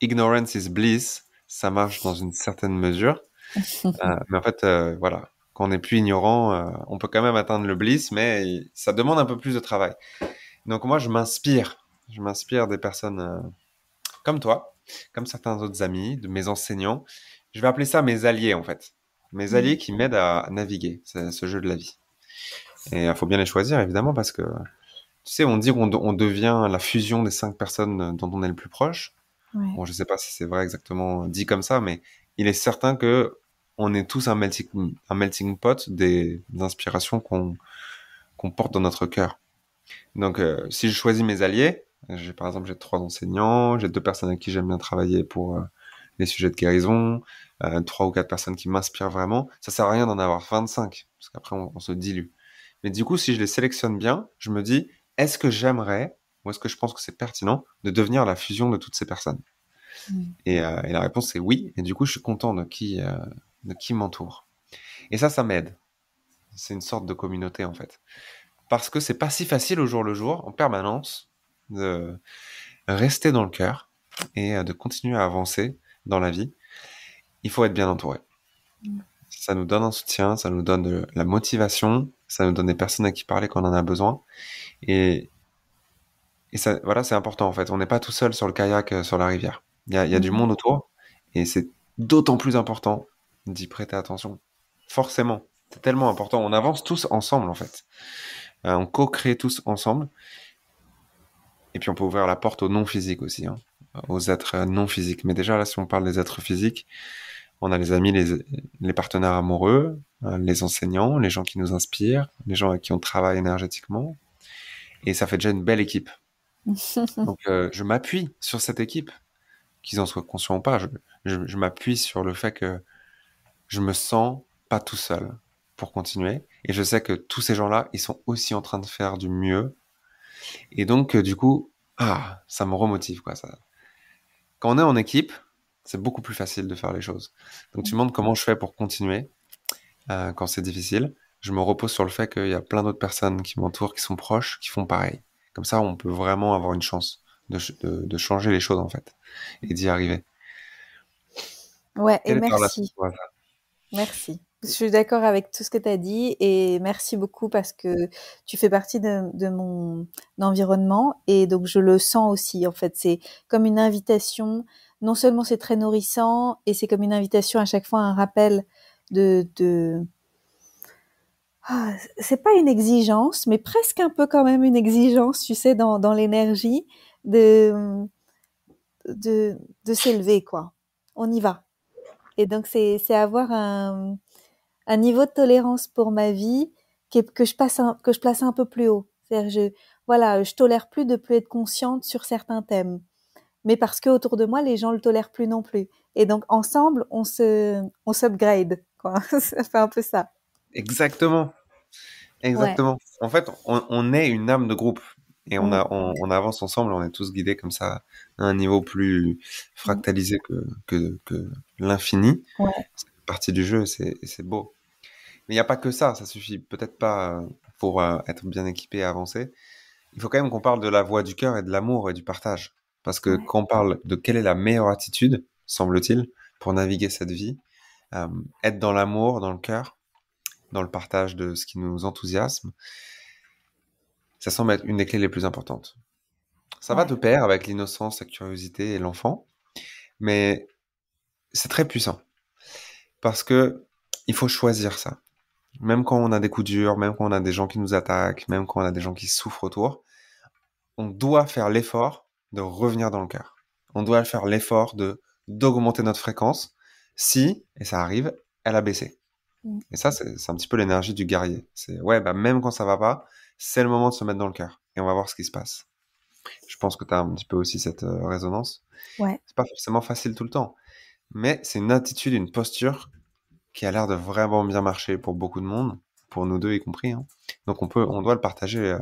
ignorance is bliss, ça marche dans une certaine mesure. Mais en fait, voilà, quand on n'est plus ignorant, on peut quand même atteindre le bliss, mais ça demande un peu plus de travail. Donc moi, je m'inspire des personnes comme toi, comme certains autres amis, de mes enseignants. Je vais appeler ça mes alliés, en fait. Mes alliés qui m'aident à naviguer ce jeu de la vie. Et il faut bien les choisir, évidemment, parce que, tu sais, on dit on devient la fusion des 5 personnes dont on est le plus proche. Ouais. Bon, je sais pas si c'est vrai exactement dit comme ça, mais il est certain que on est tous un melting pot des inspirations qu'on porte dans notre cœur. Donc, si je choisis mes alliés, par exemple, j'ai 3 enseignants, j'ai 2 personnes avec qui j'aime bien travailler pour les sujets de guérison, 3 ou 4 personnes qui m'inspirent vraiment. Ça sert à rien d'en avoir 25, parce qu'après, on se dilue. Mais du coup, si je les sélectionne bien, je me dis, est-ce que j'aimerais, ou est-ce que je pense que c'est pertinent de devenir la fusion de toutes ces personnes? Et la réponse c'est oui. Et du coup, je suis content de qui m'entoure. Et ça m'aide. C'est une sorte de communauté en fait. Parce que c'est pas si facile au jour le jour, en permanence, de rester dans le cœur et de continuer à avancer dans la vie. Il faut être bien entouré. Ça nous donne un soutien, ça nous donne de la motivation, ça nous donne des personnes à qui parler quand on en a besoin. Et, et ça, voilà, c'est important en fait. On n'est pas tout seul sur le kayak sur la rivière. Il y a du monde autour Et c'est d'autant plus important d'y prêter attention. Forcément. C'est tellement important. On avance tous ensemble, en fait. On co-crée tous ensemble. Et puis, on peut ouvrir la porte aux non-physiques aussi, hein, aux êtres non physiques. Mais déjà, là, si on parle des êtres physiques, on a les amis, les partenaires amoureux, les enseignants, les gens qui nous inspirent, les gens avec qui on travaille énergétiquement. Et ça fait déjà une belle équipe. Donc, je m'appuie sur cette équipe, qu'ils en soient conscients ou pas. Je m'appuie sur le fait que je me sens pas tout seul pour continuer. Et je sais que tous ces gens-là, ils sont aussi en train de faire du mieux. Et donc, du coup, ça me remotive, quoi. Ça. Quand on est en équipe, c'est beaucoup plus facile de faire les choses. Donc, tu me demandes comment je fais pour continuer quand c'est difficile. Je me repose sur le fait qu'il y a plein d'autres personnes qui m'entourent, qui sont proches, qui font pareil. Comme ça, on peut vraiment avoir une chance de changer les choses, en fait, et d'y arriver. Ouais, et Quelle est ta relation merci. pour ça? Merci. Je suis d'accord avec tout ce que tu as dit et merci beaucoup parce que tu fais partie de mon environnement et donc je le sens aussi. En fait, c'est comme une invitation. Non seulement c'est très nourrissant et c'est comme une invitation à chaque fois, un rappel de c'est pas une exigence, mais presque un peu quand même une exigence, tu sais, dans l'énergie de, de s'élever, quoi. On y va. Et donc, c'est avoir un niveau de tolérance pour ma vie que que je place un peu plus haut. C'est-à-dire, voilà, je tolère plus de plus être consciente sur certains thèmes. Mais parce que autour de moi, les gens le tolèrent plus non plus. Et donc, ensemble, on s'upgrade, quoi. Ça fait un peu ça. Exactement. Ouais. Exactement. En fait, on est une âme de groupe et Mm, on avance ensemble, on est tous guidés comme ça à un niveau plus mm. fractalisé que l'infini. Ouais. C'est partie du jeu, c'est beau. Mais il n'y a pas que ça suffit peut-être pas pour être bien équipé et avancer. Il faut quand même qu'on parle de la voix du cœur et de l'amour et du partage. Parce que Ouais. quand on parle de quelle est la meilleure attitude, semble-t-il, pour naviguer cette vie, euh, être dans l'amour, dans le cœur, dans le partage de ce qui nous enthousiasme, ça semble être une des clés les plus importantes. Ça va Ouais. de pair avec l'innocence, la curiosité et l'enfant, mais c'est très puissant parce que il faut choisir ça. Même quand on a des coups durs, même quand on a des gens qui nous attaquent, même quand on a des gens qui souffrent autour, on doit faire l'effort de revenir dans le cœur. On doit faire l'effort de d'augmenter notre fréquence si, et ça arrive, elle a baissé. Mm. Et ça, c'est un petit peu l'énergie du guerrier. C'est ouais, bah même quand ça va pas, c'est le moment de se mettre dans le cœur et on va voir ce qui se passe. Je pense que tu as un petit peu aussi cette résonance. Ouais. C'est pas forcément facile tout le temps, mais c'est une attitude, une posture qui a l'air de vraiment bien marcher pour beaucoup de monde, pour nous deux y compris, hein. Donc on doit le partager Ouais.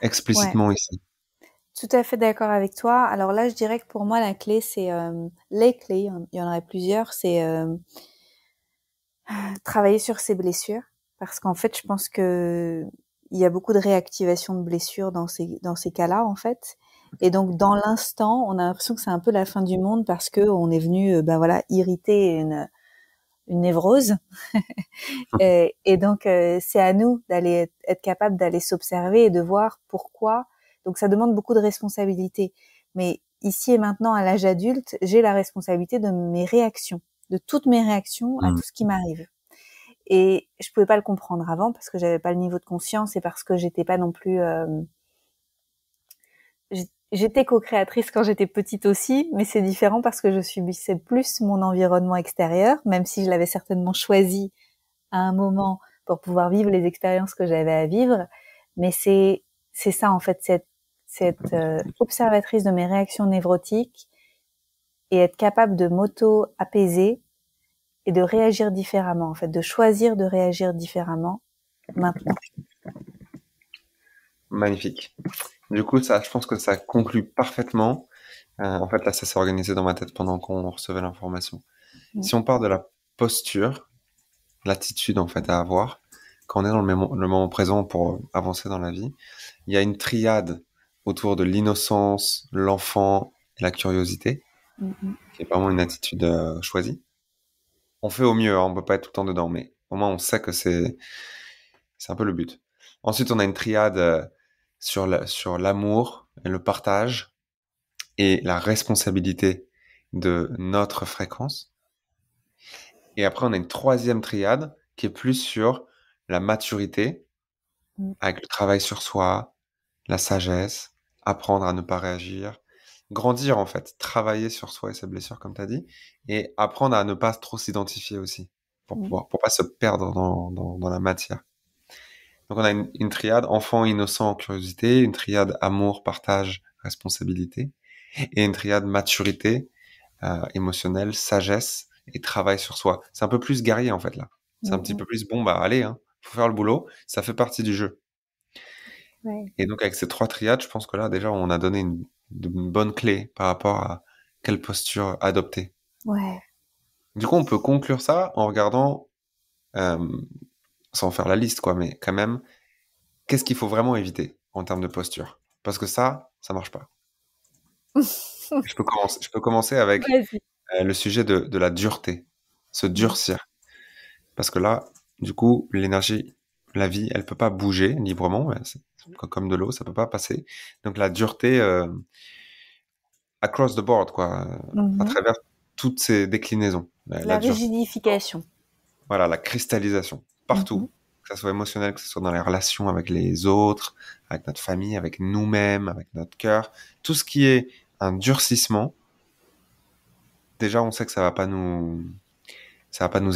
explicitement ici. Tout à fait d'accord avec toi. Alors là, je dirais que pour moi, la clé, c'est les clés. Il y en aurait plusieurs. C'est travailler sur ses blessures, parce qu'en fait, je pense que il y a beaucoup de réactivation de blessures dans ces cas-là, en fait. Et donc, dans l'instant, on a l'impression que c'est un peu la fin du monde parce que on est venu, ben voilà, irriter une névrose. Et donc, c'est à nous d'aller être capable d'aller s'observer et de voir pourquoi. Donc, ça demande beaucoup de responsabilité. Mais ici et maintenant, à l'âge adulte, j'ai la responsabilité de mes réactions, de toutes mes réactions à Mm. tout ce qui m'arrive. Et je pouvais pas le comprendre avant parce que j'avais pas le niveau de conscience et parce que j'étais pas non plus. J'étais co-créatrice quand j'étais petite aussi, mais c'est différent parce que je subissais plus mon environnement extérieur, même si je l'avais certainement choisi à un moment pour pouvoir vivre les expériences que j'avais à vivre. Mais c'est ça en fait, cette observatrice de mes réactions névrotiques et être capable de m'auto-apaiser et de réagir différemment en fait, de choisir de réagir différemment maintenant. Magnifique. Du coup, ça, je pense que ça conclut parfaitement. En fait, là, ça s'est organisé dans ma tête pendant qu'on recevait l'information. Mm. Si on part de la posture, l'attitude en fait à avoir, quand on est dans le moment présent pour avancer dans la vie, il y a une triade autour de l'innocence, l'enfant et la curiosité, Mm. qui est vraiment une attitude choisie. On fait au mieux, hein, on peut pas être tout le temps dedans, mais au moins on sait que c'est un peu le but. Ensuite, on a une triade sur l'amour et le partage et la responsabilité de notre fréquence. Et après, on a une troisième triade qui est plus sur la maturité, Mm. avec le travail sur soi, la sagesse, apprendre à ne pas réagir, grandir en fait, travailler sur soi et ses blessures, comme tu as dit, et apprendre à ne pas trop s'identifier aussi, Mm. pour pas se perdre dans la matière. Donc on a une triade enfant, innocent, curiosité, une triade amour, partage, responsabilité, et une triade maturité, émotionnelle, sagesse et travail sur soi. C'est un peu plus guerrier en fait là. C'est un petit Mm. peu plus bon, bah allez, hein, faut faire le boulot, ça fait partie du jeu. Ouais. Et donc avec ces trois triades, je pense que là déjà on a donné une bonne clé par rapport à quelle posture adopter. Ouais. Du coup, on peut conclure ça en regardant, euh, sans faire la liste quoi, mais quand même, qu'est-ce qu'il faut vraiment éviter en termes de posture? Parce que ça marche pas. Je peux commencer avec Vas-y. le sujet de la dureté, se Mm. durcir. Parce que là, du coup, l'énergie, la vie, elle peut pas bouger librement. Ouais, c'est comme de l'eau, ça peut pas passer. Donc la dureté, across the board, quoi, à Mhm. travers toutes ces déclinaisons. La La dureté, rigidification. voilà, la cristallisation, Mhm. partout. Que ça soit émotionnel, que ce soit dans les relations avec les autres, avec notre famille, avec nous-mêmes, avec notre cœur. Tout ce qui est un durcissement, déjà, on sait que ça va pas nous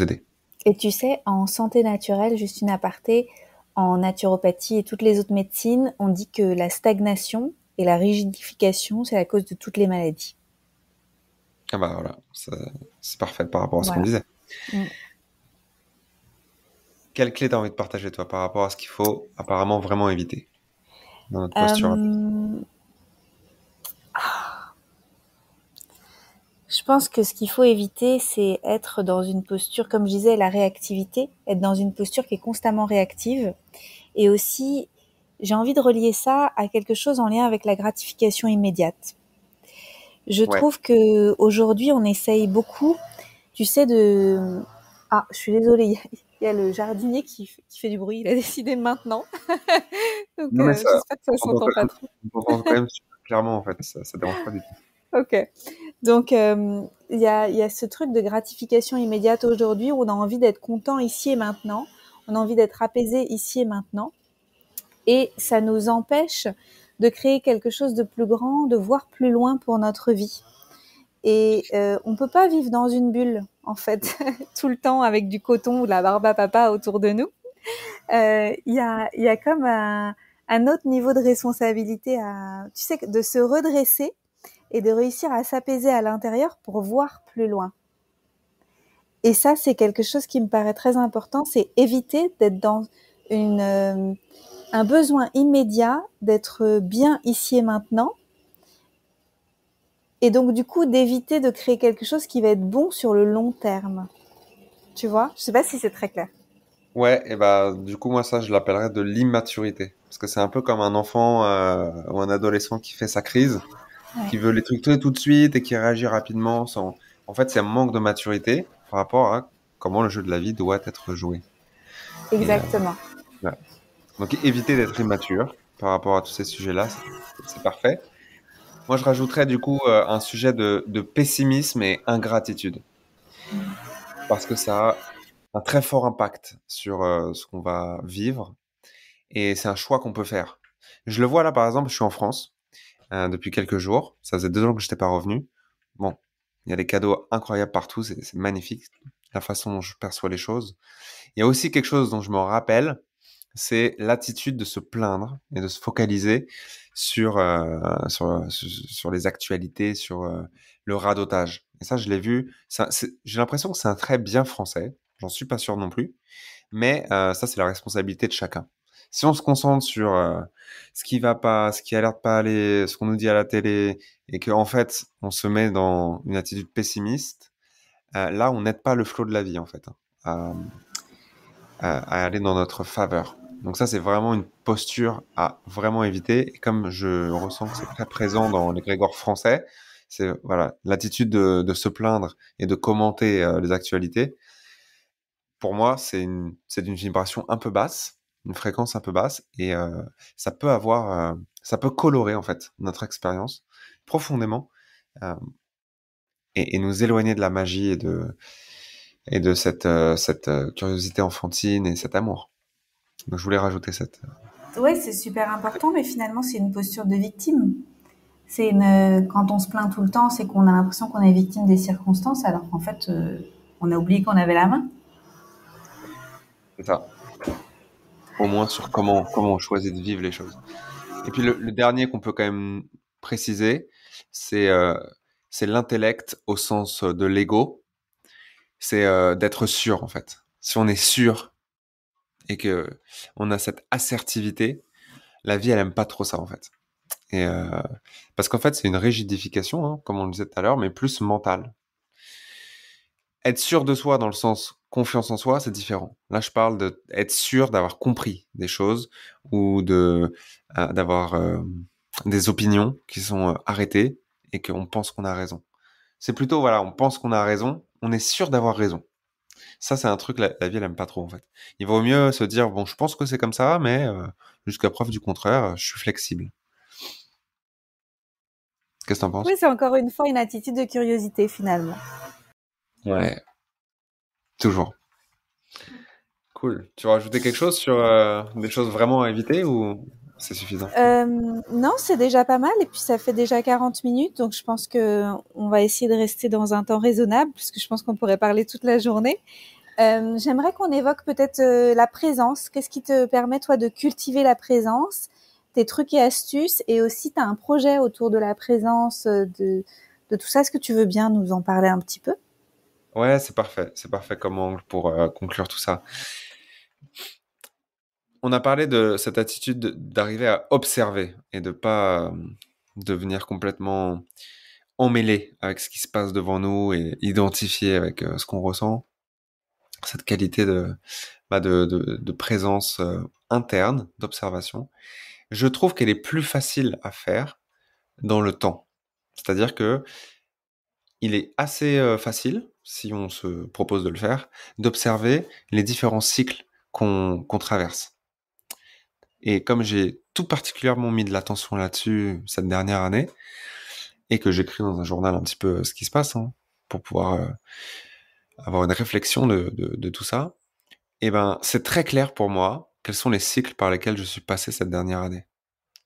aider. Et tu sais, en santé naturelle, juste une aparté, en naturopathie et toutes les autres médecines, on dit que la stagnation et la rigidification, c'est la cause de toutes les maladies. Ah bah voilà, c'est parfait par rapport à ce qu'on Voilà. disait. Mm. Quelle clé t'as envie de partager, toi, par rapport à ce qu'il faut apparemment vraiment éviter dans notre posture? Euh, je pense que ce qu'il faut éviter, c'est être dans une posture, comme je disais, la réactivité, être dans une posture qui est constamment réactive. Et aussi, j'ai envie de relier ça à quelque chose en lien avec la gratification immédiate. Je Ouais. trouve que aujourd'hui, on essaye beaucoup, tu sais, de... Ah, je suis désolée, il y a le jardinier qui fait du bruit, il a décidé maintenant. Donc, Non, mais ça, j'espère que ça on entend s'entend pas trop. on entend quand même super clairement, en fait. Ça dérange pas du tout. Ok. Donc, il y a ce truc de gratification immédiate aujourd'hui où on a envie d'être content ici et maintenant. On a envie d'être apaisé ici et maintenant. Et ça nous empêche de créer quelque chose de plus grand, de voir plus loin pour notre vie. Et on peut pas vivre dans une bulle, en fait, tout le temps avec du coton ou de la barbe à papa autour de nous. Il y a comme un autre niveau de responsabilité à, tu sais, de se redresser et de réussir à s'apaiser à l'intérieur pour voir plus loin. Et ça, c'est quelque chose qui me paraît très important, c'est éviter d'être dans un besoin immédiat d'être bien ici et maintenant. Et donc, du coup, d'éviter de créer quelque chose qui va être bon sur le long terme. Tu vois? Je sais pas si c'est très clair. Ouais, et bah, du coup, moi, ça, je l'appellerais de l'immaturité. Parce que c'est un peu comme un enfant ou un adolescent qui fait sa crise, Ouais, qui veut les trucs tout de suite et qui réagit rapidement sans... En fait, c'est un manque de maturité par rapport à comment le jeu de la vie doit être joué. Et, exactement. ouais. Donc, éviter d'être immature par rapport à tous ces sujets-là, c'est parfait. Moi, je rajouterais du coup un sujet de pessimisme et ingratitude, parce que ça a un très fort impact sur ce qu'on va vivre, et c'est un choix qu'on peut faire. Je le vois là, par exemple, je suis en France depuis quelques jours, ça faisait 2 ans que je n'étais pas revenu. Bon, il y a des cadeaux incroyables partout, c'est magnifique, la façon dont je perçois les choses. Il y a aussi quelque chose dont je me rappelle, c'est l'attitude de se plaindre et de se focaliser sur les actualités, sur le radotage. Et ça, je l'ai vu. J'ai l'impression que c'est un trait bien français. J'en suis pas sûr non plus. Mais ça, c'est la responsabilité de chacun. Si on se concentre sur ce qui va pas, ce qui a l'air de pas aller, ce qu'on nous dit à la télé, et qu'en fait, on se met dans une attitude pessimiste, là, on n'aide pas le flot de la vie, en fait, hein, à aller dans notre faveur. Donc ça, c'est vraiment une posture à vraiment éviter. Et comme je ressens que c'est très présent dans les Grégor français, c'est voilà l'attitude de se plaindre et de commenter les actualités. Pour moi, c'est d'une vibration un peu basse, une fréquence un peu basse, et ça peut colorer en fait notre expérience profondément. Euh, et nous éloigner de la magie et de cette curiosité enfantine et cet amour. Donc je voulais rajouter cette. Ouais, c'est super important, mais finalement, c'est une posture de victime. Quand on se plaint tout le temps, c'est qu'on a l'impression qu'on est victime des circonstances, alors qu'en fait, on a oublié qu'on avait la main. C'est ça. Au moins sur comment on choisit de vivre les choses. Et puis le dernier qu'on peut quand même préciser, c'est l'intellect au sens de l'ego. C'est d'être sûr en fait. Si on est sûr et que on a cette assertivité, la vie elle aime pas trop ça en fait. Et parce qu'en fait c'est une rigidification, hein, comme on le disait tout à l'heure, mais plus mentale. Être sûr de soi dans le sens confiance en soi, c'est différent. Là, je parle d'être sûr d'avoir compris des choses ou d'avoir des opinions qui sont arrêtées et qu'on pense qu'on a raison. C'est plutôt, voilà, on pense qu'on a raison, on est sûr d'avoir raison. Ça, c'est un truc, la vie, elle aime pas trop, en fait. Il vaut mieux se dire, bon, je pense que c'est comme ça, mais jusqu'à preuve du contraire, je suis flexible. Qu'est-ce que t'en penses? Oui, c'est encore une fois une attitude de curiosité finalement. Ouais, toujours. Cool. Tu veux rajouter quelque chose sur des choses vraiment à éviter ou c'est suffisant? Non, c'est déjà pas mal et puis ça fait déjà 40 minutes, donc je pense que on va essayer de rester dans un temps raisonnable parce que je pense qu'on pourrait parler toute la journée. J'aimerais qu'on évoque peut-être la présence. Qu'est-ce qui te permet toi de cultiver la présence, tes trucs et astuces, et aussi tu as un projet autour de la présence, de tout ça. Est-ce que tu veux bien nous en parler un petit peu? Ouais, c'est parfait. C'est parfait comme angle pour conclure tout ça. On a parlé de cette attitude d'arriver à observer et de pas devenir complètement emmêlé avec ce qui se passe devant nous et identifier avec ce qu'on ressent. Cette qualité de présence interne, d'observation. Je trouve qu'elle est plus facile à faire dans le temps. C'est-à-dire que il est assez facile, si on se propose de le faire, d'observer les différents cycles qu'on traverse. Et comme j'ai tout particulièrement mis de l'attention là-dessus cette dernière année, et que j'écris dans un journal un petit peu ce qui se passe, hein, pour pouvoir avoir une réflexion de tout ça, et ben c'est très clair pour moi quels sont les cycles par lesquels je suis passé cette dernière année.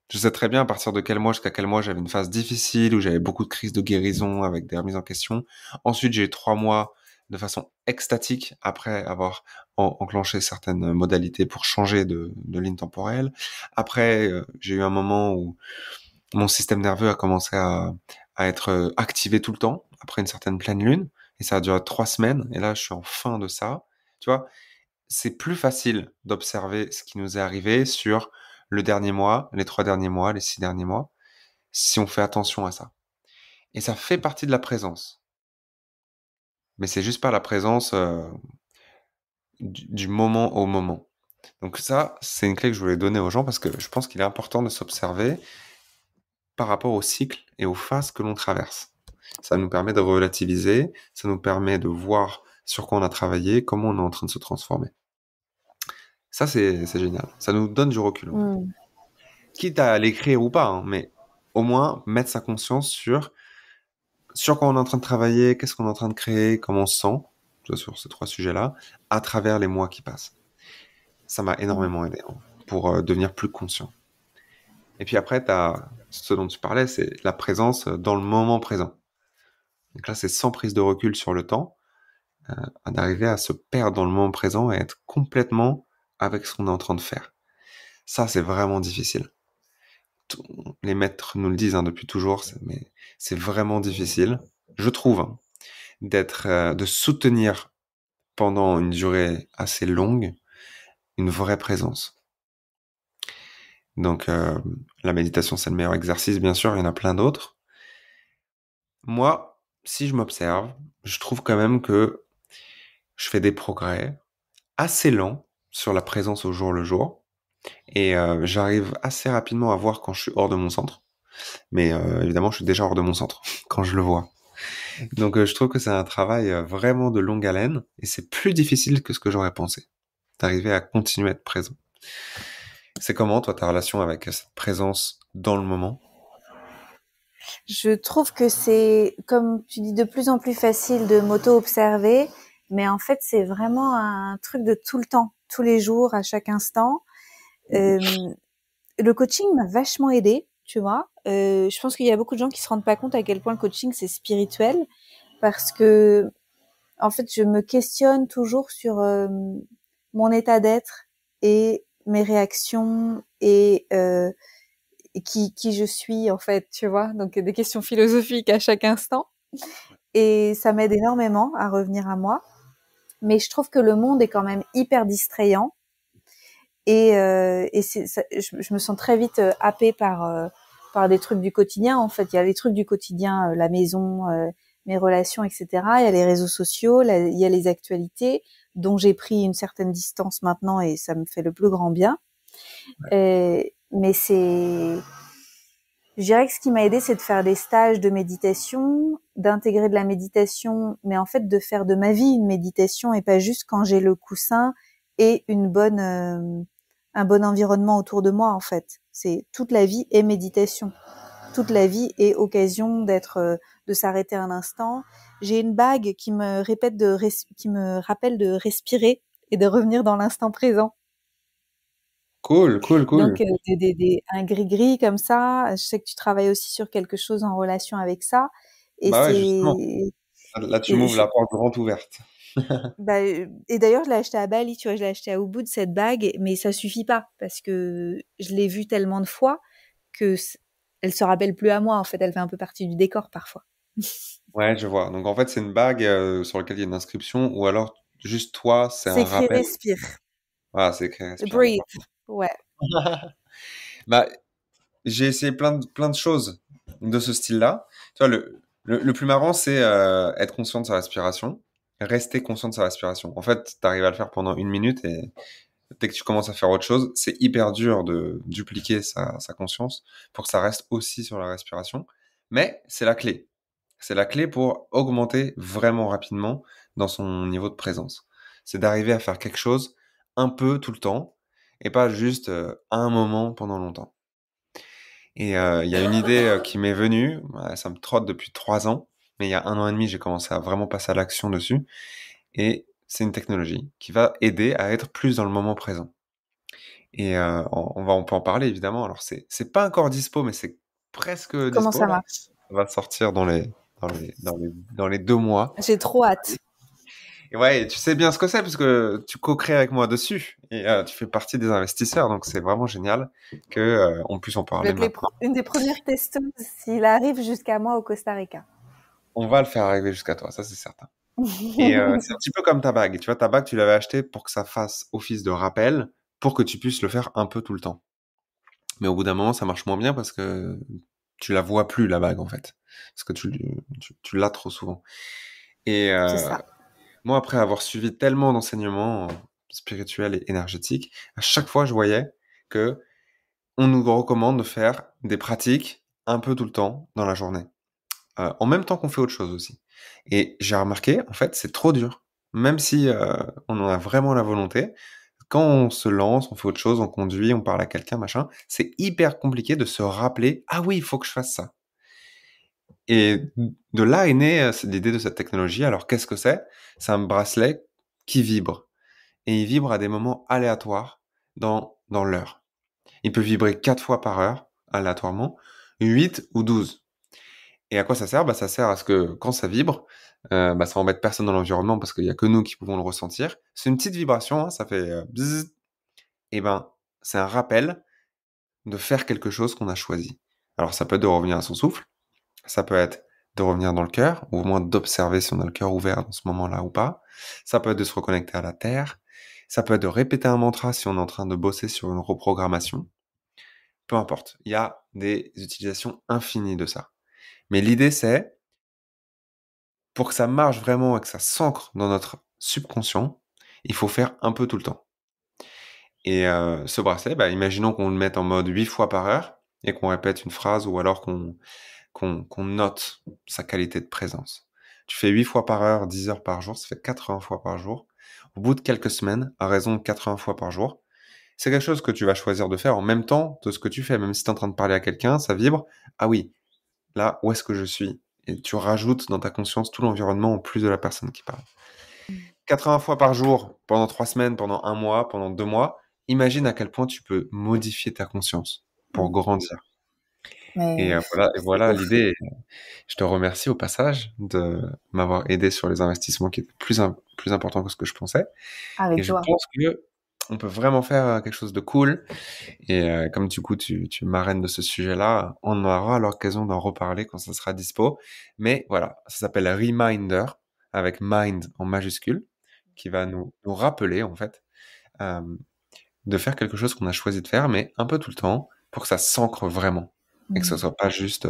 Je sais très bien à partir de quel mois jusqu'à quel mois j'avais une phase difficile où j'avais beaucoup de crises de guérison avec des remises en question. Ensuite, j'ai eu 3 mois de façon extatique après avoir enclenché certaines modalités pour changer de ligne temporelle. Après, j'ai eu un moment où mon système nerveux a commencé à être activé tout le temps après une certaine pleine lune et ça a duré 3 semaines et là, je suis en fin de ça. Tu vois, c'est plus facile d'observer ce qui nous est arrivé sur le dernier mois, les 3 derniers mois, les 6 derniers mois, si on fait attention à ça. Et ça fait partie de la présence. Mais c'est juste pas la présence du moment au moment. Donc ça, c'est une clé que je voulais donner aux gens parce que je pense qu'il est important de s'observer par rapport au cycle et aux phases que l'on traverse. Ça nous permet de relativiser, ça nous permet de voir sur quoi on a travaillé, comment on est en train de se transformer. Ça, c'est génial. Ça nous donne du recul. Mmh. Quitte à l'écrire ou pas, hein, mais au moins mettre sa conscience sur quoi on est en train de travailler, qu'est-ce qu'on est en train de créer, comment on se sent, sur ces 3 sujets-là, à travers les mois qui passent. Ça m'a Mmh. énormément aidé, hein, pour devenir plus conscient. Et puis après, ce dont tu parlais, c'est la présence dans le moment présent. Donc là, c'est sans prise de recul sur le temps, d'arriver à se perdre dans le moment présent et être complètement avec ce qu'on est en train de faire. Ça, c'est vraiment difficile. Les maîtres nous le disent, hein, depuis toujours, mais c'est vraiment difficile, je trouve, hein, de soutenir pendant une durée assez longue une vraie présence. Donc la méditation, c'est le meilleur exercice, bien sûr, il y en a plein d'autres. Moi, si je m'observe, je trouve quand même que je fais des progrès assez lents sur la présence au jour le jour, et j'arrive assez rapidement à voir quand je suis hors de mon centre. Mais évidemment, je suis déjà hors de mon centre quand je le vois. Donc je trouve que c'est un travail vraiment de longue haleine et c'est plus difficile que ce que j'aurais pensé, d'arriver à continuer à être présent. C'est comment, toi, ta relation avec cette présence dans le moment? Je trouve que c'est, comme tu dis, de plus en plus facile de m'auto-observer, mais en fait, c'est vraiment un truc de tout le temps, tous les jours, à chaque instant. Euh, le coaching m'a vachement aidé, tu vois. Je pense qu'il y a beaucoup de gens qui se rendent pas compte à quel point le coaching c'est spirituel, parce que en fait, je me questionne toujours sur mon état d'être et mes réactions et qui je suis en fait, tu vois. Donc des questions philosophiques à chaque instant et ça m'aide énormément à revenir à moi. Mais je trouve que le monde est quand même hyper distrayant et je me sens très vite happée par des trucs du quotidien. En fait, il y a les trucs du quotidien, la maison, mes relations, etc. Il y a les réseaux sociaux, il y a les actualités dont j'ai pris une certaine distance maintenant et ça me fait le plus grand bien. Mais je dirais que ce qui m'a aidé, c'est de faire des stages de méditation, d'intégrer de la méditation, mais en fait de faire de ma vie une méditation et pas juste quand j'ai le coussin et un bon environnement autour de moi. En fait, c'est toute la vie est méditation, toute la vie est occasion de s'arrêter un instant. J'ai une bague qui me qui me rappelle de respirer et de revenir dans l'instant présent. Cool, cool, cool. Donc, un gris-gris comme ça. Je sais que tu travailles aussi sur quelque chose en relation avec ça. Et Bah ouais, justement. c'est, Là, tu et m'ouvres je- la porte grande ouverte. bah, et d'ailleurs, je l'ai acheté à Bali, tu vois, je l'ai acheté à Ubud, cette bague, mais ça suffit pas parce que je l'ai vue tellement de fois que elle se rappelle plus à moi. En fait, elle fait un peu partie du décor parfois. Ouais, je vois. Donc en fait, c'est une bague sur laquelle il y a une inscription, ou alors juste toi, c'est C'est un écrit rappel. respire, Voilà, c'est écrit respire, breathe. d'accord. Ouais. Bah, j'ai essayé plein de choses de ce style-là. Tu vois, le plus marrant, c'est être conscient de sa respiration, rester conscient de sa respiration. En fait, tu arrives à le faire pendant 1 minute et dès que tu commences à faire autre chose, c'est hyper dur de dupliquer sa conscience pour que ça reste aussi sur la respiration. Mais c'est la clé. C'est la clé pour augmenter vraiment rapidement dans son niveau de présence. C'est d'arriver à faire quelque chose un peu tout le temps et pas juste à un moment pendant longtemps. Et il y a une idée qui m'est venue, ça me trotte depuis 3 ans, mais il y a 1 an et demi, j'ai commencé à vraiment passer à l'action dessus. Et c'est une technologie qui va aider à être plus dans le moment présent. Et on peut en parler évidemment. Alors c'est pas encore dispo, mais c'est presque Comment dispo ça là. marche? Ça va sortir dans les 2 mois. J'ai trop hâte. Et ouais, et tu sais bien ce que c'est parce que tu co-crées avec moi dessus et tu fais partie des investisseurs. Donc c'est vraiment génial que on puisse en Je vais parler être maintenant. une des premières testeuses s'il arrive jusqu'à moi au Costa Rica. On va le faire arriver jusqu'à toi, ça c'est certain. Et c'est un petit peu comme ta bague. Tu vois, ta bague, tu l'avais achetée pour que ça fasse office de rappel, pour que tu puisses le faire un peu tout le temps. Mais au bout d'un moment, ça marche moins bien parce que tu la vois plus, la bague, en fait. Parce que tu l'as trop souvent. Et C'est ça. moi, après avoir suivi tellement d'enseignements spirituels et énergétiques, à chaque fois, je voyais que on nous recommande de faire des pratiques un peu tout le temps dans la journée. En même temps qu'on fait autre chose aussi. Et j'ai remarqué, en fait, c'est trop dur. Même si on en a vraiment la volonté, quand on se lance, on fait autre chose, on conduit, on parle à quelqu'un, machin, c'est hyper compliqué de se rappeler, ah oui, il faut que je fasse ça. Et de là est née l'idée de cette technologie. Alors qu'est-ce que c'est? C'est un bracelet qui vibre. Et il vibre à des moments aléatoires dans l'heure. Il peut vibrer 4 fois par heure, aléatoirement, 8 ou 12. Et à quoi ça sert? Bah, ça sert à ce que quand ça vibre, bah, ça embête personne dans l'environnement parce qu'il y a que nous qui pouvons le ressentir. C'est une petite vibration, hein, ça fait bzzz. Et ben, c'est un rappel de faire quelque chose qu'on a choisi. Alors ça peut être de revenir à son souffle, ça peut être de revenir dans le cœur, ou au moins d'observer si on a le cœur ouvert dans ce moment-là ou pas. Ça peut être de se reconnecter à la terre. Ça peut être de répéter un mantra si on est en train de bosser sur une reprogrammation. Peu importe, il y a des utilisations infinies de ça. Mais l'idée c'est, pour que ça marche vraiment et que ça s'ancre dans notre subconscient, il faut faire un peu tout le temps. Et ce bracelet, bah, imaginons qu'on le mette en mode 8 fois par heure et qu'on répète une phrase ou alors qu'on note sa qualité de présence. Tu fais 8 fois par heure, 10 heures par jour, ça fait 80 fois par jour. Au bout de quelques semaines, à raison de 80 fois par jour, c'est quelque chose que tu vas choisir de faire en même temps de ce que tu fais. Même si tu es en train de parler à quelqu'un, ça vibre. Ah oui, là, où est-ce que je suis? Et tu rajoutes dans ta conscience tout l'environnement en plus de la personne qui parle. 80 fois par jour, pendant 3 semaines, pendant 1 mois, pendant 2 mois, imagine à quel point tu peux modifier ta conscience pour Mm. grandir. Mais Et c'est voilà ouf. l'idée. Je te remercie au passage de m'avoir aidé sur les investissements qui étaient plus importants que ce que je pensais. Et Avec je joie. pense que on peut vraiment faire quelque chose de cool. Et comme du coup, tu marraines de ce sujet-là, on aura l'occasion d'en reparler quand ça sera dispo. Mais voilà, ça s'appelle Reminder, avec mind en majuscule, qui va nous rappeler, en fait, euh, de faire quelque chose qu'on a choisi de faire, mais un peu tout le temps, pour que ça s'ancre vraiment. Et que ce Mm. soit pas juste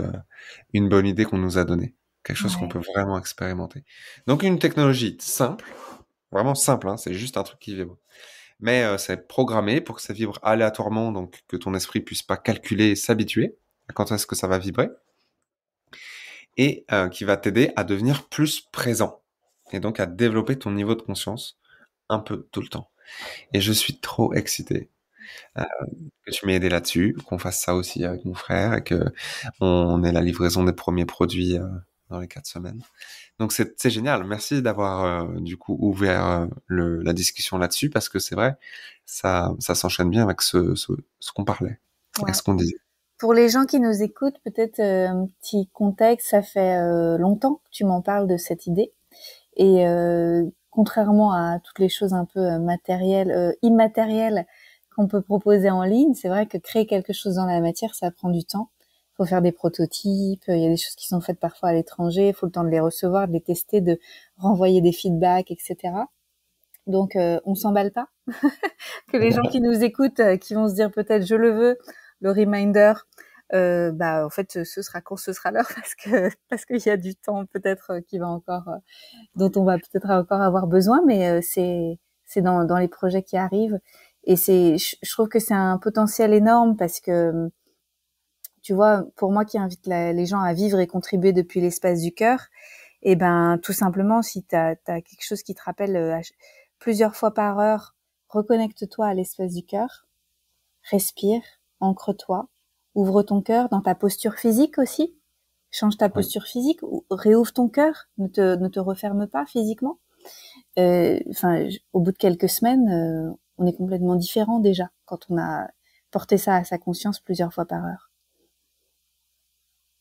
une bonne idée qu'on nous a donnée. Quelque chose qu'on Ouais. peut vraiment expérimenter. Donc une technologie simple, vraiment simple, hein, c'est juste un truc qui vibre. Mais c'est programmé pour que ça vibre aléatoirement, donc que ton esprit puisse pas calculer et s'habituer à quand est-ce que ça va vibrer, et qui va t'aider à devenir plus présent, et donc à développer ton niveau de conscience un peu tout le temps. Et je suis trop excité euh, que tu m'aies aidé là-dessus, qu'on fasse ça aussi avec mon frère, et que on ait la livraison des premiers produits dans les 4 semaines. Donc c'est génial. Merci d'avoir du coup ouvert la discussion là-dessus, parce que c'est vrai, ça s'enchaîne bien avec ce qu'on parlait, avec Ouais. ce qu'on disait. Pour les gens qui nous écoutent, peut-être un petit contexte, ça fait longtemps que tu m'en parles de cette idée. Et contrairement à toutes les choses un peu matérielles, immatérielles qu'on peut proposer en ligne, c'est vrai que créer quelque chose dans la matière, ça prend du temps. Il faut faire des prototypes, il y a des choses qui sont faites parfois à l'étranger, il faut le temps de les recevoir, de les tester, de renvoyer des feedbacks, etc. Donc on s'emballe pas. Que les gens qui nous écoutent, qui vont se dire peut-être je le veux, le reminder, bah en fait ce sera quand ce sera l'heure parce qu'il y a du temps peut-être qui va encore dont on va peut-être encore avoir besoin, mais c'est dans les projets qui arrivent. Et je trouve que c'est un potentiel énorme parce que tu vois, pour moi qui invite les gens à vivre et contribuer depuis l'espace du cœur, et ben tout simplement si t'as quelque chose qui te rappelle plusieurs fois par heure, reconnecte-toi à l'espace du cœur, respire, ancre-toi, ouvre ton cœur dans ta posture physique aussi. Change ta Oui, posture physique, ou réouvre ton cœur, ne te referme pas physiquement. Enfin, au bout de quelques semaines, on est complètement différent déjà quand on a porté ça à sa conscience plusieurs fois par heure.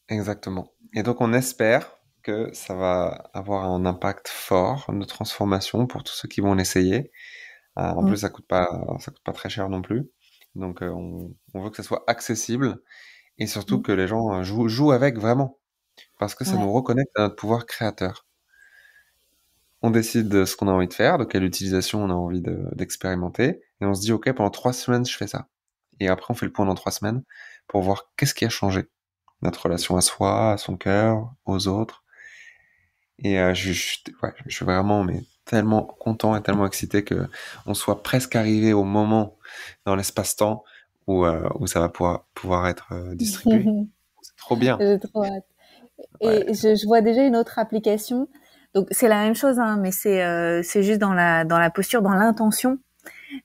exactement. Et donc on espère que ça va avoir un impact fort de transformation pour tous ceux qui vont l'essayer. En Mm. plus, ça coûte pas très cher non plus. Donc on veut que ça soit accessible, et surtout Mm. que les gens jouent avec vraiment, parce que ça Ouais. nous reconnecte à notre pouvoir créateur. On décide de ce qu'on a envie de faire, de quelle utilisation on a envie d'expérimenter, et on se dit, OK, pendant 3 semaines, je fais ça. Et après, on fait le point dans 3 semaines pour voir qu'est-ce qui a changé. Notre relation à soi, à son cœur, aux autres. Et ouais, je suis vraiment mais tellement content et tellement excité que on soit presque arrivé au moment dans l'espace-temps où ça va pouvoir être distribué. C'est trop bien. J'ai trop hâte. Ouais, Et je vois déjà une autre application. Donc c'est la même chose, hein, mais c'est juste dans la posture, dans l'intention,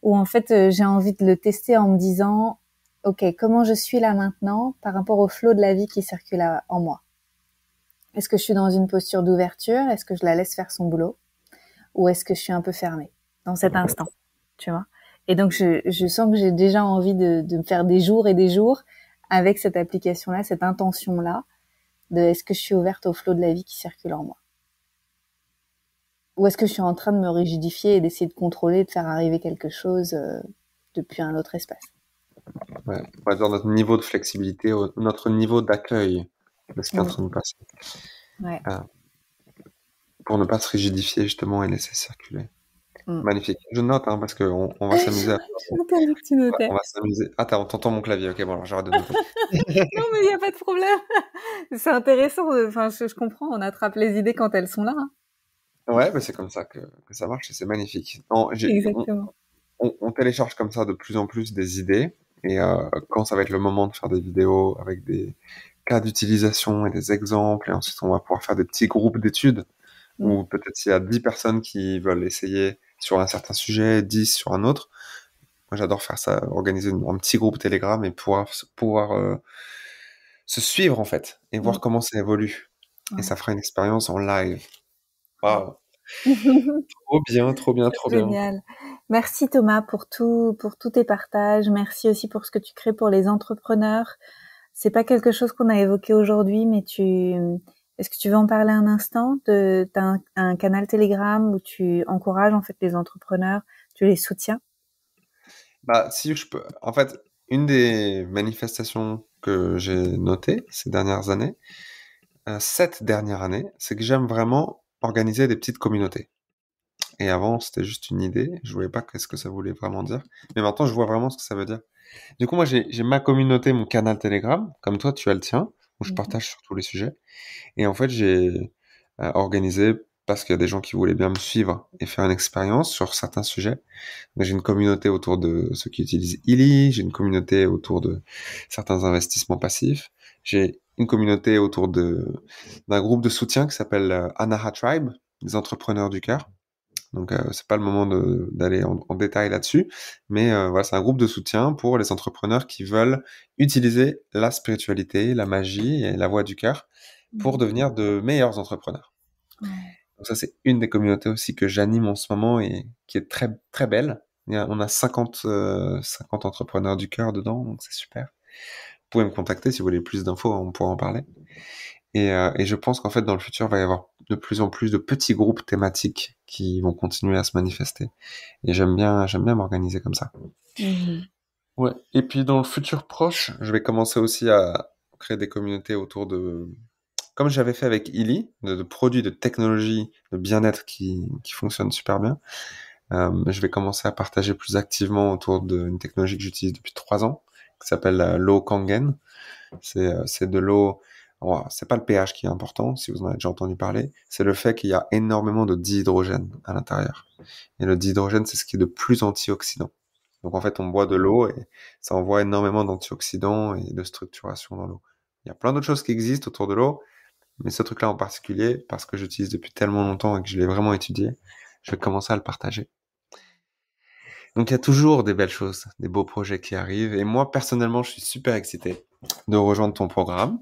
où en fait j'ai envie de le tester en me disant, ok, comment je suis là maintenant par rapport au flot de la vie qui circule en moi. Est-ce que je suis dans une posture d'ouverture? Est-ce que je la laisse faire son boulot? Ou est-ce que je suis un peu fermée dans cet instant, tu vois? Et donc, je sens que j'ai déjà envie de me faire des jours et des jours avec cette application-là, cette intention-là, de est-ce que je suis ouverte au flot de la vie qui circule en moi? Ou est-ce que je suis en train de me rigidifier et d'essayer de contrôler, de faire arriver quelque chose depuis un autre espace? ouais. On va dire notre niveau de flexibilité, notre niveau d'accueil de ce qui est en Mm. train de passer, Ouais. euh, pour ne pas se rigidifier justement et laisser circuler. Mm. Magnifique. Je note, hein, parce qu'on on va s'amuser. J'ai entendu que tu notais. On va s'amuser. Ah, t'entends mon clavier. Ok, bon, alors j'arrête de noter. Non, mais il n'y a pas de problème. C'est intéressant. Enfin, je comprends. On attrape les idées quand elles sont là. Hein. Ouais, bah, c'est comme ça que ça marche, et c'est magnifique. Non, Exactement. on télécharge comme ça de plus en plus des idées, et quand ça va être le moment de faire des vidéos avec des cas d'utilisation et des exemples, et ensuite on va pouvoir faire des petits groupes d'études, Mm. où peut-être s'il y a 10 personnes qui veulent essayer sur un certain sujet, 10 sur un autre. Moi j'adore faire ça, organiser un petit groupe Telegram et pouvoir se suivre en fait et voir comment ça évolue. Et Ouais. ça fera une expérience en live. Waouh! Trop bien, trop bien, trop bien. Génial. Merci Thomas pour tous tes partages. Merci aussi pour ce que tu crées pour les entrepreneurs. C'est pas quelque chose qu'on a évoqué aujourd'hui, mais est-ce que tu veux en parler un instant? T'as un canal Telegram où tu encourages en fait les entrepreneurs, tu les soutiens? Bah, si je peux. En fait, une des manifestations que j'ai notées ces dernières années, cette dernière année, c'est que j'aime vraiment organiser des petites communautés. Et avant, c'était juste une idée. Je voyais pas qu'est-ce que ça voulait vraiment dire. Mais maintenant, je vois vraiment ce que ça veut dire. Du coup, moi, j'ai ma communauté, mon canal Telegram, comme toi, tu as le tien, où je Mhm. partage sur tous les sujets. Et en fait, j'ai organisé, parce qu'il y a des gens qui voulaient bien me suivre et faire une expérience sur certains sujets. Donc, j'ai une communauté autour de ceux qui utilisent Illy, j'ai une communauté autour de certains investissements passifs, j'ai une communauté autour d'un groupe de soutien qui s'appelle Anaha Tribe, des entrepreneurs du cœur. Donc, c'est pas le moment d'aller en détail là-dessus, mais voilà, c'est un groupe de soutien pour les entrepreneurs qui veulent utiliser la spiritualité, la magie et la voix du cœur pour Mhm. devenir de meilleurs entrepreneurs. Ouais. Donc ça, c'est une des communautés aussi que j'anime en ce moment et qui est très, très belle. On a 50 entrepreneurs du cœur dedans, donc c'est super. Vous pouvez me contacter si vous voulez plus d'infos, on pourra en parler. Et je pense qu'en fait, dans le futur, il va y avoir de plus en plus de petits groupes thématiques qui vont continuer à se manifester. Et j'aime bien m'organiser comme ça. Mhm. Ouais. Et puis dans le futur proche, je vais commencer aussi à créer des communautés autour de, comme j'avais fait avec Illy, de produits de technologie, de bien-être qui fonctionnent super bien. Je vais commencer à partager plus activement autour d'une technologie que j'utilise depuis 3 ans, qui s'appelle l'eau Kangen. C'est de l'eau. Bon, c'est pas le pH qui est important, si vous en avez déjà entendu parler. C'est le fait qu'il y a énormément de dihydrogène à l'intérieur. Et le dihydrogène, c'est ce qui est de plus antioxydant. Donc en fait, on boit de l'eau et ça envoie énormément d'antioxydants et de structuration dans l'eau. Il y a plein d'autres choses qui existent autour de l'eau, mais ce truc-là en particulier, parce que j'utilise depuis tellement longtemps et que je l'ai vraiment étudié, je vais commencer à le partager. Donc il y a toujours des belles choses, des beaux projets qui arrivent. Et moi, personnellement, je suis super excité de rejoindre ton programme,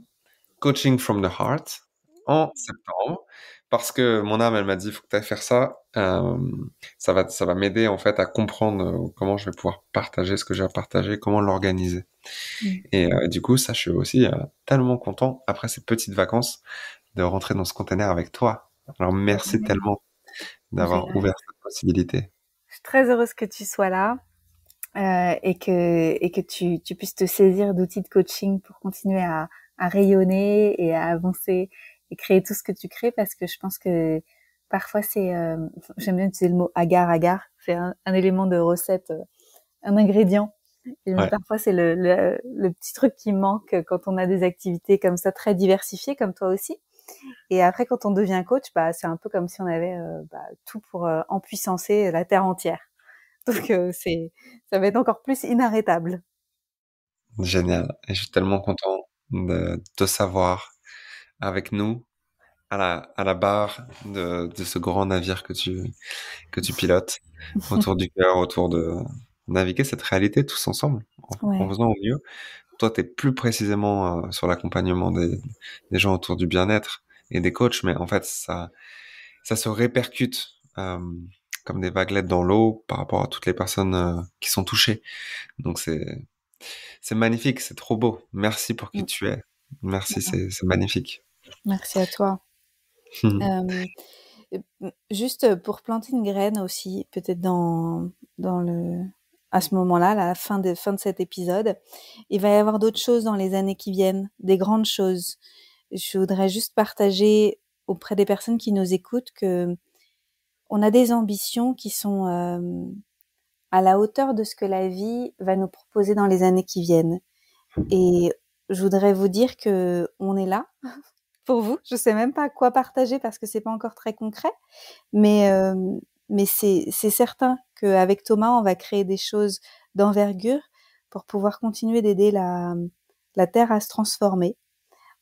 Coaching from the Heart, en septembre, parce que mon âme, elle m'a dit, il faut que tu ailles faire ça. Ça va m'aider en fait à comprendre comment je vais pouvoir partager ce que j'ai à partager, comment l'organiser. Mhm. Et du coup, ça, je suis aussi tellement content, après ces petites vacances, de rentrer dans ce container avec toi. Alors merci tellement d'avoir Génial. ouvert cette possibilité. Je suis très heureuse que tu sois là et que tu puisses te saisir d'outils de coaching pour continuer à rayonner et à avancer et créer tout ce que tu crées parce que je pense que parfois j'aime bien utiliser le mot agar, c'est un élément de recette, un ingrédient. Et Ouais. parfois c'est le petit truc qui manque quand on a des activités comme ça très diversifiées comme toi aussi. Et après quand on devient coach, bah c'est un peu comme si on avait tout pour empuissancer la terre entière. Donc ça va être encore plus inarrêtable. Génial. Et je suis tellement content de te savoir avec nous à la barre de ce grand navire que tu pilotes autour du cœur, autour de naviguer cette réalité tous ensemble en Ouais. faisant au mieux. Toi, tu es plus précisément sur l'accompagnement des gens autour du bien-être et des coachs, mais en fait, ça se répercute comme des vaguelettes dans l'eau par rapport à toutes les personnes qui sont touchées. Donc c'est magnifique, c'est trop beau. Merci pour qui Mm. tu es. Merci, c'est magnifique. Merci à toi. Euh, Juste pour planter une graine aussi, peut-être dans le à ce moment-là, la fin de cet épisode, il va y avoir d'autres choses dans les années qui viennent, des grandes choses. Je voudrais juste partager auprès des personnes qui nous écoutent que on a des ambitions qui sont à la hauteur de ce que la vie va nous proposer dans les années qui viennent. Et je voudrais vous dire que on est là pour vous. Je sais même pas quoi partager parce que c'est pas encore très concret, mais euh, mais c'est certain qu'avec Thomas, on va créer des choses d'envergure pour pouvoir continuer d'aider la Terre à se transformer,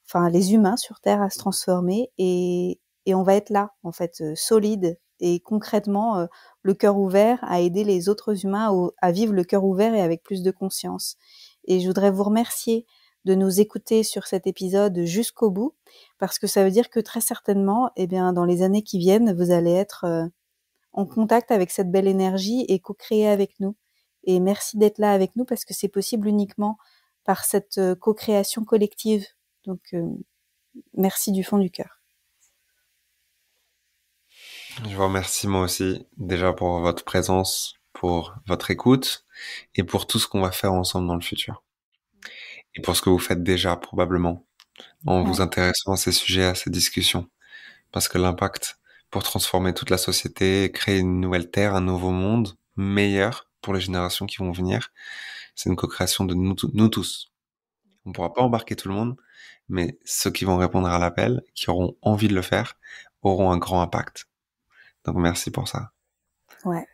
enfin les humains sur Terre à se transformer et on va être là en fait solide et concrètement le cœur ouvert à aider les autres humains à vivre le cœur ouvert et avec plus de conscience. Et je voudrais vous remercier de nous écouter sur cet épisode jusqu'au bout, parce que ça veut dire que très certainement, eh bien, dans les années qui viennent, vous allez être en contact avec cette belle énergie et co-créer avec nous. Et merci d'être là avec nous parce que c'est possible uniquement par cette co-création collective. Donc, merci du fond du cœur. Je vous remercie moi aussi déjà pour votre présence, pour votre écoute et pour tout ce qu'on va faire ensemble dans le futur. Et pour ce que vous faites déjà probablement en vous intéressant à ces sujets, à ces discussions. Parce que l'impact pour transformer toute la société, créer une nouvelle terre, un nouveau monde meilleur pour les générations qui vont venir, c'est une co-création de nous tous. On ne pourra pas embarquer tout le monde, mais ceux qui vont répondre à l'appel, qui auront envie de le faire, auront un grand impact. Donc merci pour ça. Ouais.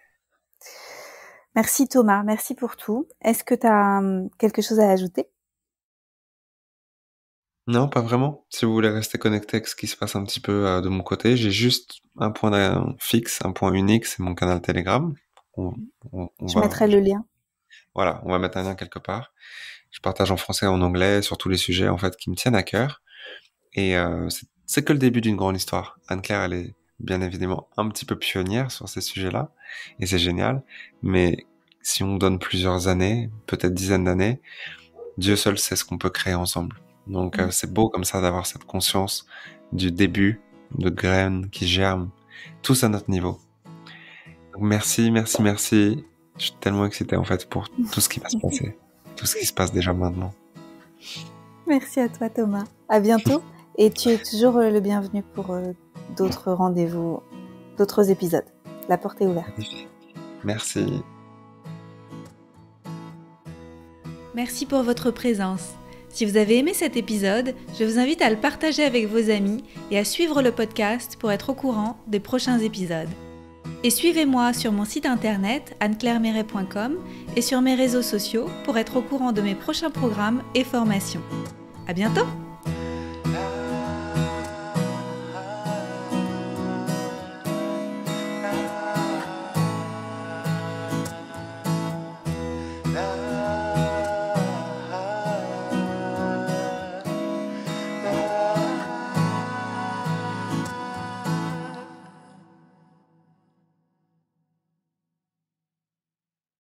Merci Thomas, merci pour tout. Est-ce que tu as quelque chose à ajouter ? Non, pas vraiment. Si vous voulez rester connecté avec ce qui se passe un petit peu de mon côté, j'ai juste un point fixe, un point unique, c'est mon canal Telegram. Je mettrai le lien. Voilà, on va mettre un lien quelque part. Je partage en français et en anglais sur tous les sujets en fait qui me tiennent à cœur. Et c'est que le début d'une grande histoire. Anne-Claire, elle est bien évidemment un petit peu pionnière sur ces sujets-là, et c'est génial. Mais si on donne plusieurs années, peut-être dizaines d'années, Dieu seul sait ce qu'on peut créer ensemble. Donc c'est beau comme ça d'avoir cette conscience du début, de graines qui germent, tous à notre niveau. Donc merci. Je suis tellement excité en fait pour tout ce qui va se passer, tout ce qui se passe déjà maintenant. Merci à toi Thomas. À bientôt. Et tu es toujours le bienvenu pour d'autres rendez-vous, d'autres épisodes. La porte est ouverte. Merci. Merci pour votre présence. Si vous avez aimé cet épisode, je vous invite à le partager avec vos amis et à suivre le podcast pour être au courant des prochains épisodes. Et suivez-moi sur mon site internet anneclairemeret.com et sur mes réseaux sociaux pour être au courant de mes prochains programmes et formations. À bientôt!